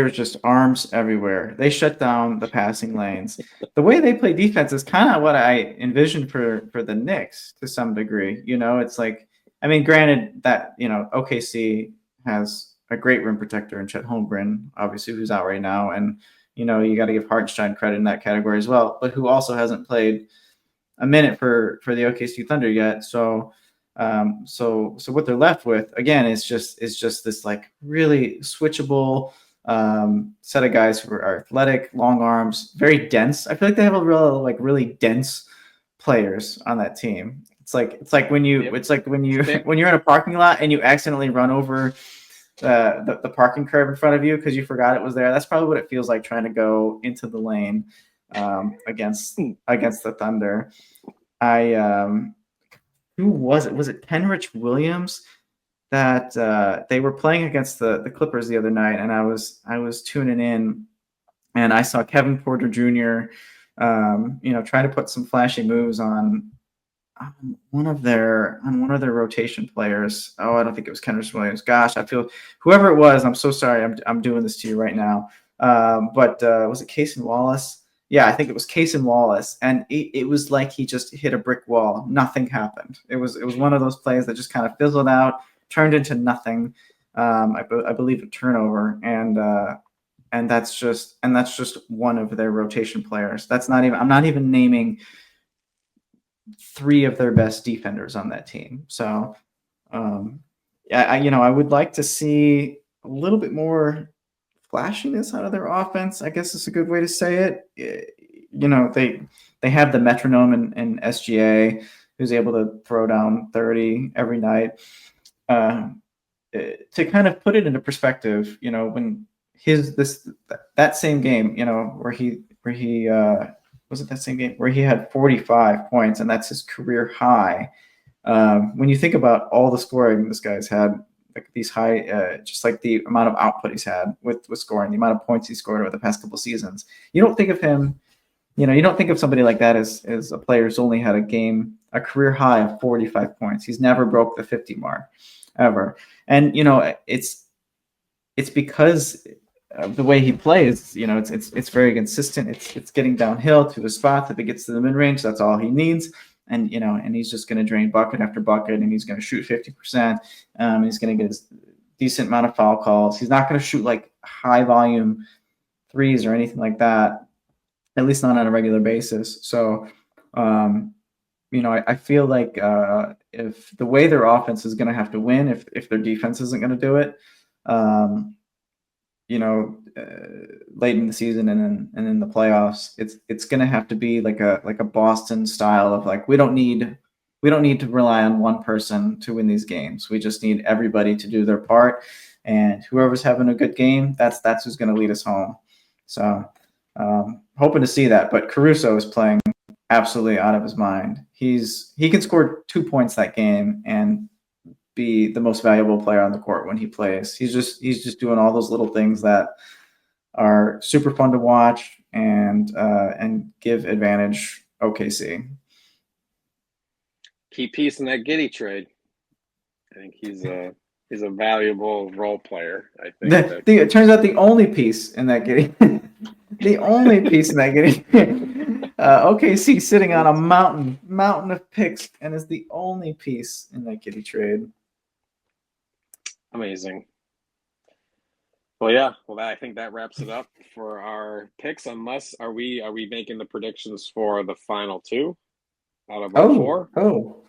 just arms everywhere. They shut down the passing lanes. The way they play defense is kind of what I envisioned for the Knicks to some degree. It's like, I mean, granted that OKC has a great rim protector in Chet Holmgren, obviously, who's out right now, and you got to give Hartenstein credit in that category as well, but who also hasn't played a minute for the OKC Thunder yet. So what they're left with again is just this like really switchable set of guys who are athletic, long arms, very dense. I feel like they have a really dense players on that team. It's like when you're in a parking lot and you accidentally run over the parking curb in front of you because you forgot it was there. That's probably what it feels like trying to go into the lane against the Thunder. Who was it? Was it Kenrich Williams that they were playing against the Clippers the other night, and I was tuning in, and I saw Kevin Porter Jr. Trying to put some flashy moves on one of their rotation players. Oh, I don't think it was Kenrich Williams. Gosh, I feel whoever it was. I'm so sorry. I'm doing this to you right now. But was it Cason Wallace? Yeah, I think it was Cason Wallace, and it was like he just hit a brick wall. Nothing happened. It was one of those plays that just kind of fizzled out, turned into nothing. I believe a turnover, and that's just one of their rotation players. That's not even. I'm not even naming 3 of their best defenders on that team. So, I would like to see a little bit more flashiness out of their offense, I guess is a good way to say it. They have the metronome in SGA, who's able to throw down 30 every night. To kind of put it into perspective, when that same game, where he was it that same game where he had 45 points, and that's his career high. When you think about all the scoring this guy's had, like these high, just like the amount of output he's had with scoring, the amount of points he scored over the past couple seasons, you don't think of him, you don't think of somebody like that as a player who's only had a career high of 45 points. He's never broke the 50 mark ever. And, it's because of the way he plays, it's very consistent. It's getting downhill to the spot. If it gets to the mid range, that's all he needs. And he's just going to drain bucket after bucket, and he's going to shoot 50%. He's going to get a decent amount of foul calls. He's not going to shoot like high volume threes or anything like that, at least not on a regular basis. So, I feel like if the way their offense is going to have to win, if their defense isn't going to do it, late in the season and in the playoffs, it's going to have to be like a Boston style of like, we don't need to rely on one person to win these games. We just need everybody to do their part, and whoever's having a good game, that's who's going to lead us home. So hoping to see that, but Caruso is playing absolutely out of his mind. He can score 2 points that game and be the most valuable player on the court when he plays. He's just doing all those little things that are super fun to watch and give advantage OKC.
Key piece in that Giddey trade. I think he's a valuable role player. I think
it turns out the only piece in that Giddey, the only piece in that Giddey, OKC sitting on a mountain of picks, and is the only piece in that Giddey trade.
Amazing. Well, yeah. Well, I think that wraps it up for our picks. Unless are we making the predictions for the final 2 out of our 4?
Oh,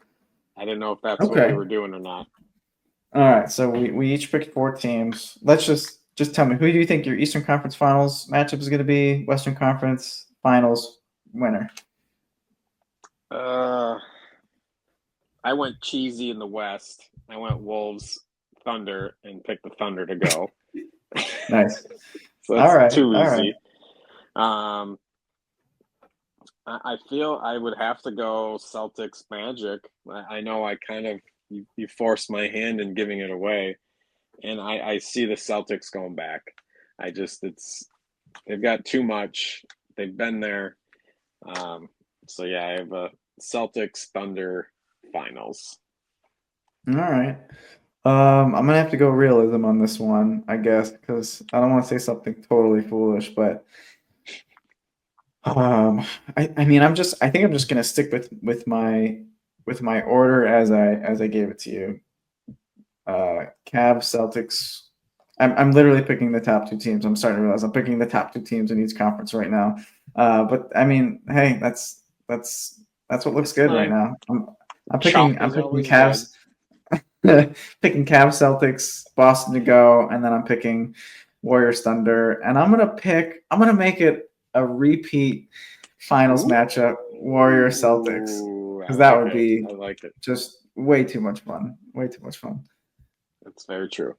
I didn't know if that's what we were doing or not.
All right. So we each picked 4 teams. Let's just tell me, who do you think your Eastern Conference Finals matchup is going to be? Western Conference Finals winner.
I went cheesy in the West. I went Wolves, Thunder, and picked the Thunder to go.
Nice.
So that's
all right.
too easy.
All right.
I feel I would have to go Celtics Magic. I know I kind of you forced my hand in giving it away, and I see the Celtics going back. They've got too much. They've been there. So yeah, I have a Celtics Thunder Finals.
All right. I'm gonna have to go realism on this one, I guess, because I don't want to say something totally foolish, but I think I'm just gonna stick with my order as I gave it to you. Cavs, Celtics. I'm literally picking the top 2 teams. I'm starting to realize I'm picking the top 2 teams in each conference right now. But I mean, hey, that's what looks good right now. I'm picking Cavs. Picking Cavs, Celtics, Boston to go, and then I'm picking Warriors, Thunder, and I'm gonna make it a repeat finals matchup, Warriors, Celtics, because that would be just way too much fun. Way too much fun.
That's very true.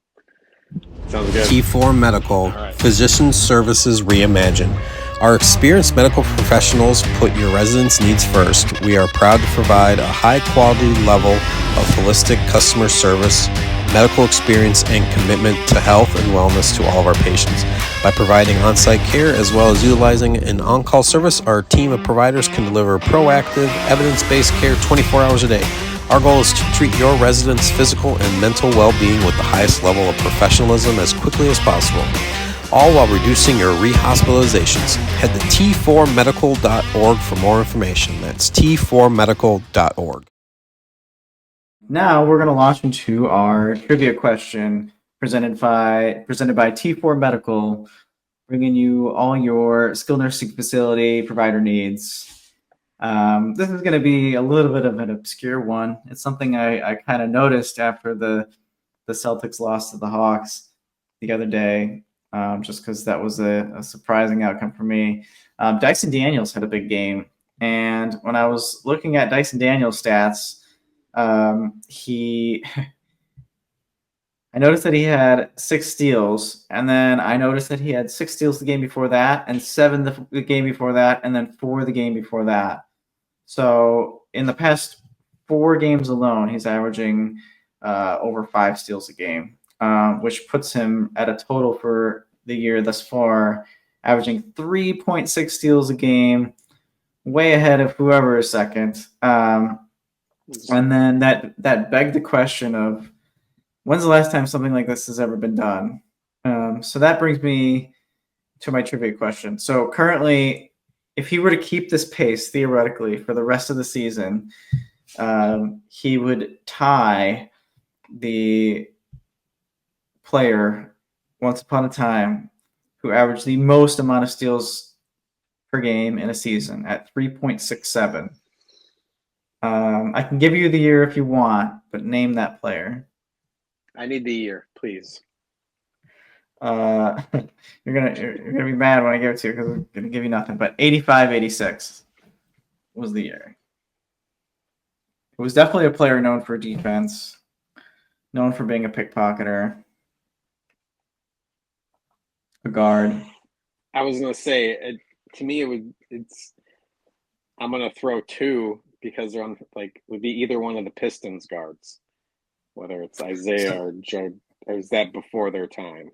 Sounds good.
T4 Medical, Physician Services Reimagined. Our experienced medical professionals put your residents' needs first. We are proud to provide a high-quality level of holistic customer service, medical experience and commitment to health and wellness to all of our patients. By providing on-site care as well as utilizing an on-call service, our team of providers can deliver proactive, evidence-based care 24 hours a day. Our goal is to treat your residents' physical and mental well-being with the highest level of professionalism as quickly as possible, all while reducing your rehospitalizations. Head to t4medical.org for more information. That's t4medical.org.
Now we're going to launch into our trivia question presented by T4 Medical, bringing you all your skilled nursing facility provider needs. This is going to be a little bit of an obscure one. It's something I kind of noticed after the Celtics lost to the Hawks the other day, just because that was a surprising outcome for me. Dyson Daniels had a big game, and when I was looking at Dyson Daniels' stats, I noticed that he had 6 steals, and then I noticed that he had 6 steals the game before that, and 7 the game before that, and then 4 the game before that. So in the past 4 games alone, he's averaging over 5 steals a game, which puts him at a total for the year thus far, averaging 3.6 steals a game, way ahead of whoever is second. And then that begged the question of, when's the last time something like this has ever been done? So that brings me to my trivia question. So currently, if he were to keep this pace theoretically for the rest of the season, he would tie the player once upon a time who averaged the most amount of steals per game in a season at 3.67. I can give you the year if you want, but name that player.
I need the year, please.
You're gonna be mad when I give it to you because I'm gonna give you nothing. But 85-86 was the year. It was definitely a player known for defense, known for being a pickpocketer, a guard.
I was gonna say, to me, I'm gonna throw 2 because they're on, would be either one of the Pistons guards, whether it's Isaiah or Joe. Or is that before their time?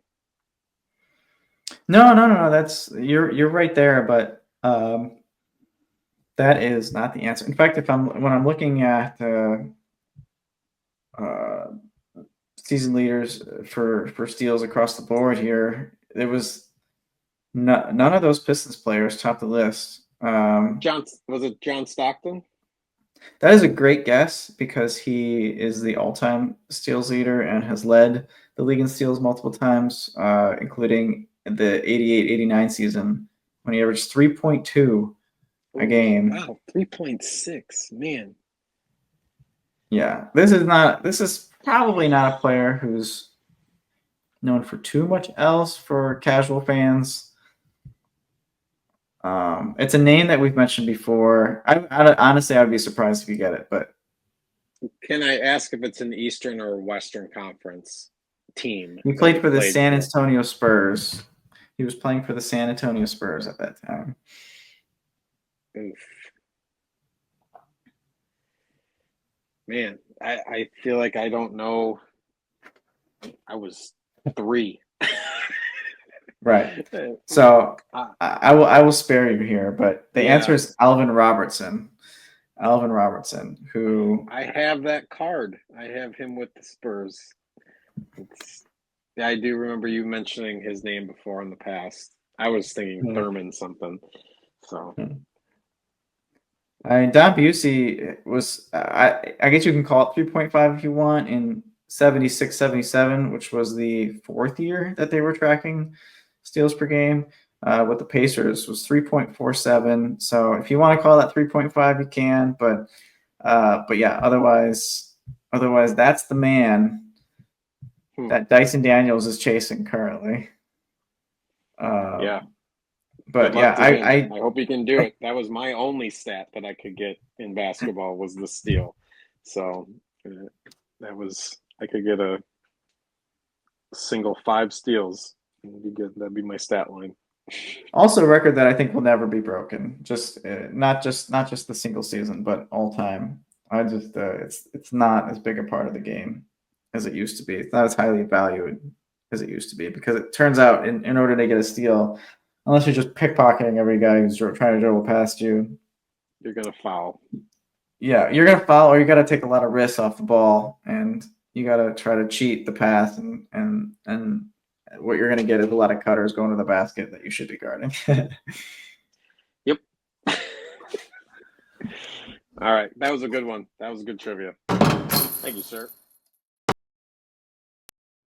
No. That's you're right there, but that is not the answer. In fact, when I'm looking at season leaders for steals across the board here, there was none of those Pistons players topped the list.
Was it John Stockton?
That is a great guess because he is the all-time steals leader and has led the league in steals multiple times, including the 88-89 season when he averaged 3.2 a game.
Wow, 3.6, man.
Yeah, this is probably not a player who's known for too much else for casual fans. It's a name that we've mentioned before. Honestly, I would be surprised if you get it, but
can I ask if it's an Eastern or Western Conference team?
He played for the San Antonio Spurs. He was playing for the San Antonio Spurs at that time.
Oof. Man, I feel like I don't know. I was 3.
Right. So I will spare you here, but the answer is Alvin Robertson. Alvin Robertson, who
I have that card. I have him with the Spurs. I do remember you mentioning his name before in the past. I was thinking Thurman something. So
Don Busey was I guess you can call it 3.5 if you want in 76-77, which was the 4th year that they were tracking steals per game. With the Pacers was 3.47. So if you want to call that 3.5, you can. But yeah, otherwise that's the man that Dyson Daniels is chasing currently.
Yeah.
But yeah,
I hope he can do it. That was my only stat that I could get in basketball was the steal. So I could get a single 5 steals. That'd be my stat line.
Also a record that I think will never be broken. Just not just the single season, but all time. It's not as big a part of the game as it used to be. It's not as highly valued as it used to be, because it turns out in order to get a steal, unless you're just pickpocketing every guy who's trying to dribble past you,
You're gonna foul.
yeah, you're gonna foul, or you got to take a lot of risks off the ball, and you got to try to cheat the pass, and what you're gonna get is a lot of cutters going to the basket that you should be guarding.
Yep. All right, that was a good one. That was a good trivia. Thank you, sir.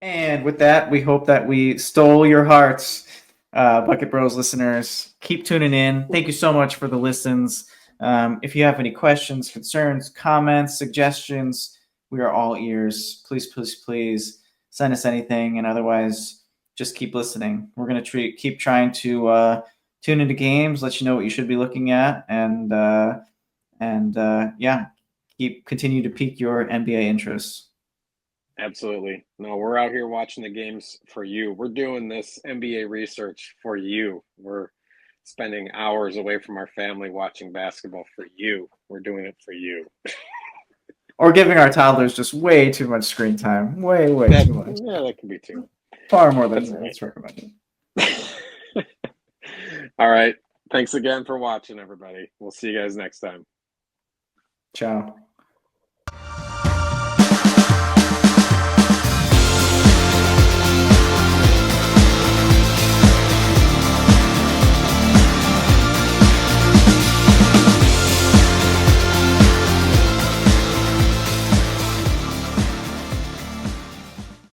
And with that, we hope that we stole your hearts, Bucket Bros listeners. Keep tuning in. Thank you so much for the listens. If you have any questions, concerns, comments, suggestions, we are all ears. Please, please, please send us anything. And otherwise, just keep listening. We're going to keep trying to tune into games, let you know what you should be looking at, and yeah, continue to pique your NBA interests.
Absolutely. No, we're out here watching the games for you. We're doing this NBA research for you. We're spending hours away from our family watching basketball for you. We're doing it for you.
Or giving our toddlers just way too much screen time. Way too much.
Yeah, that can be too.
Far more than
That's
it's recommended.
All right. Thanks again for watching, everybody. We'll see you guys next time.
Ciao.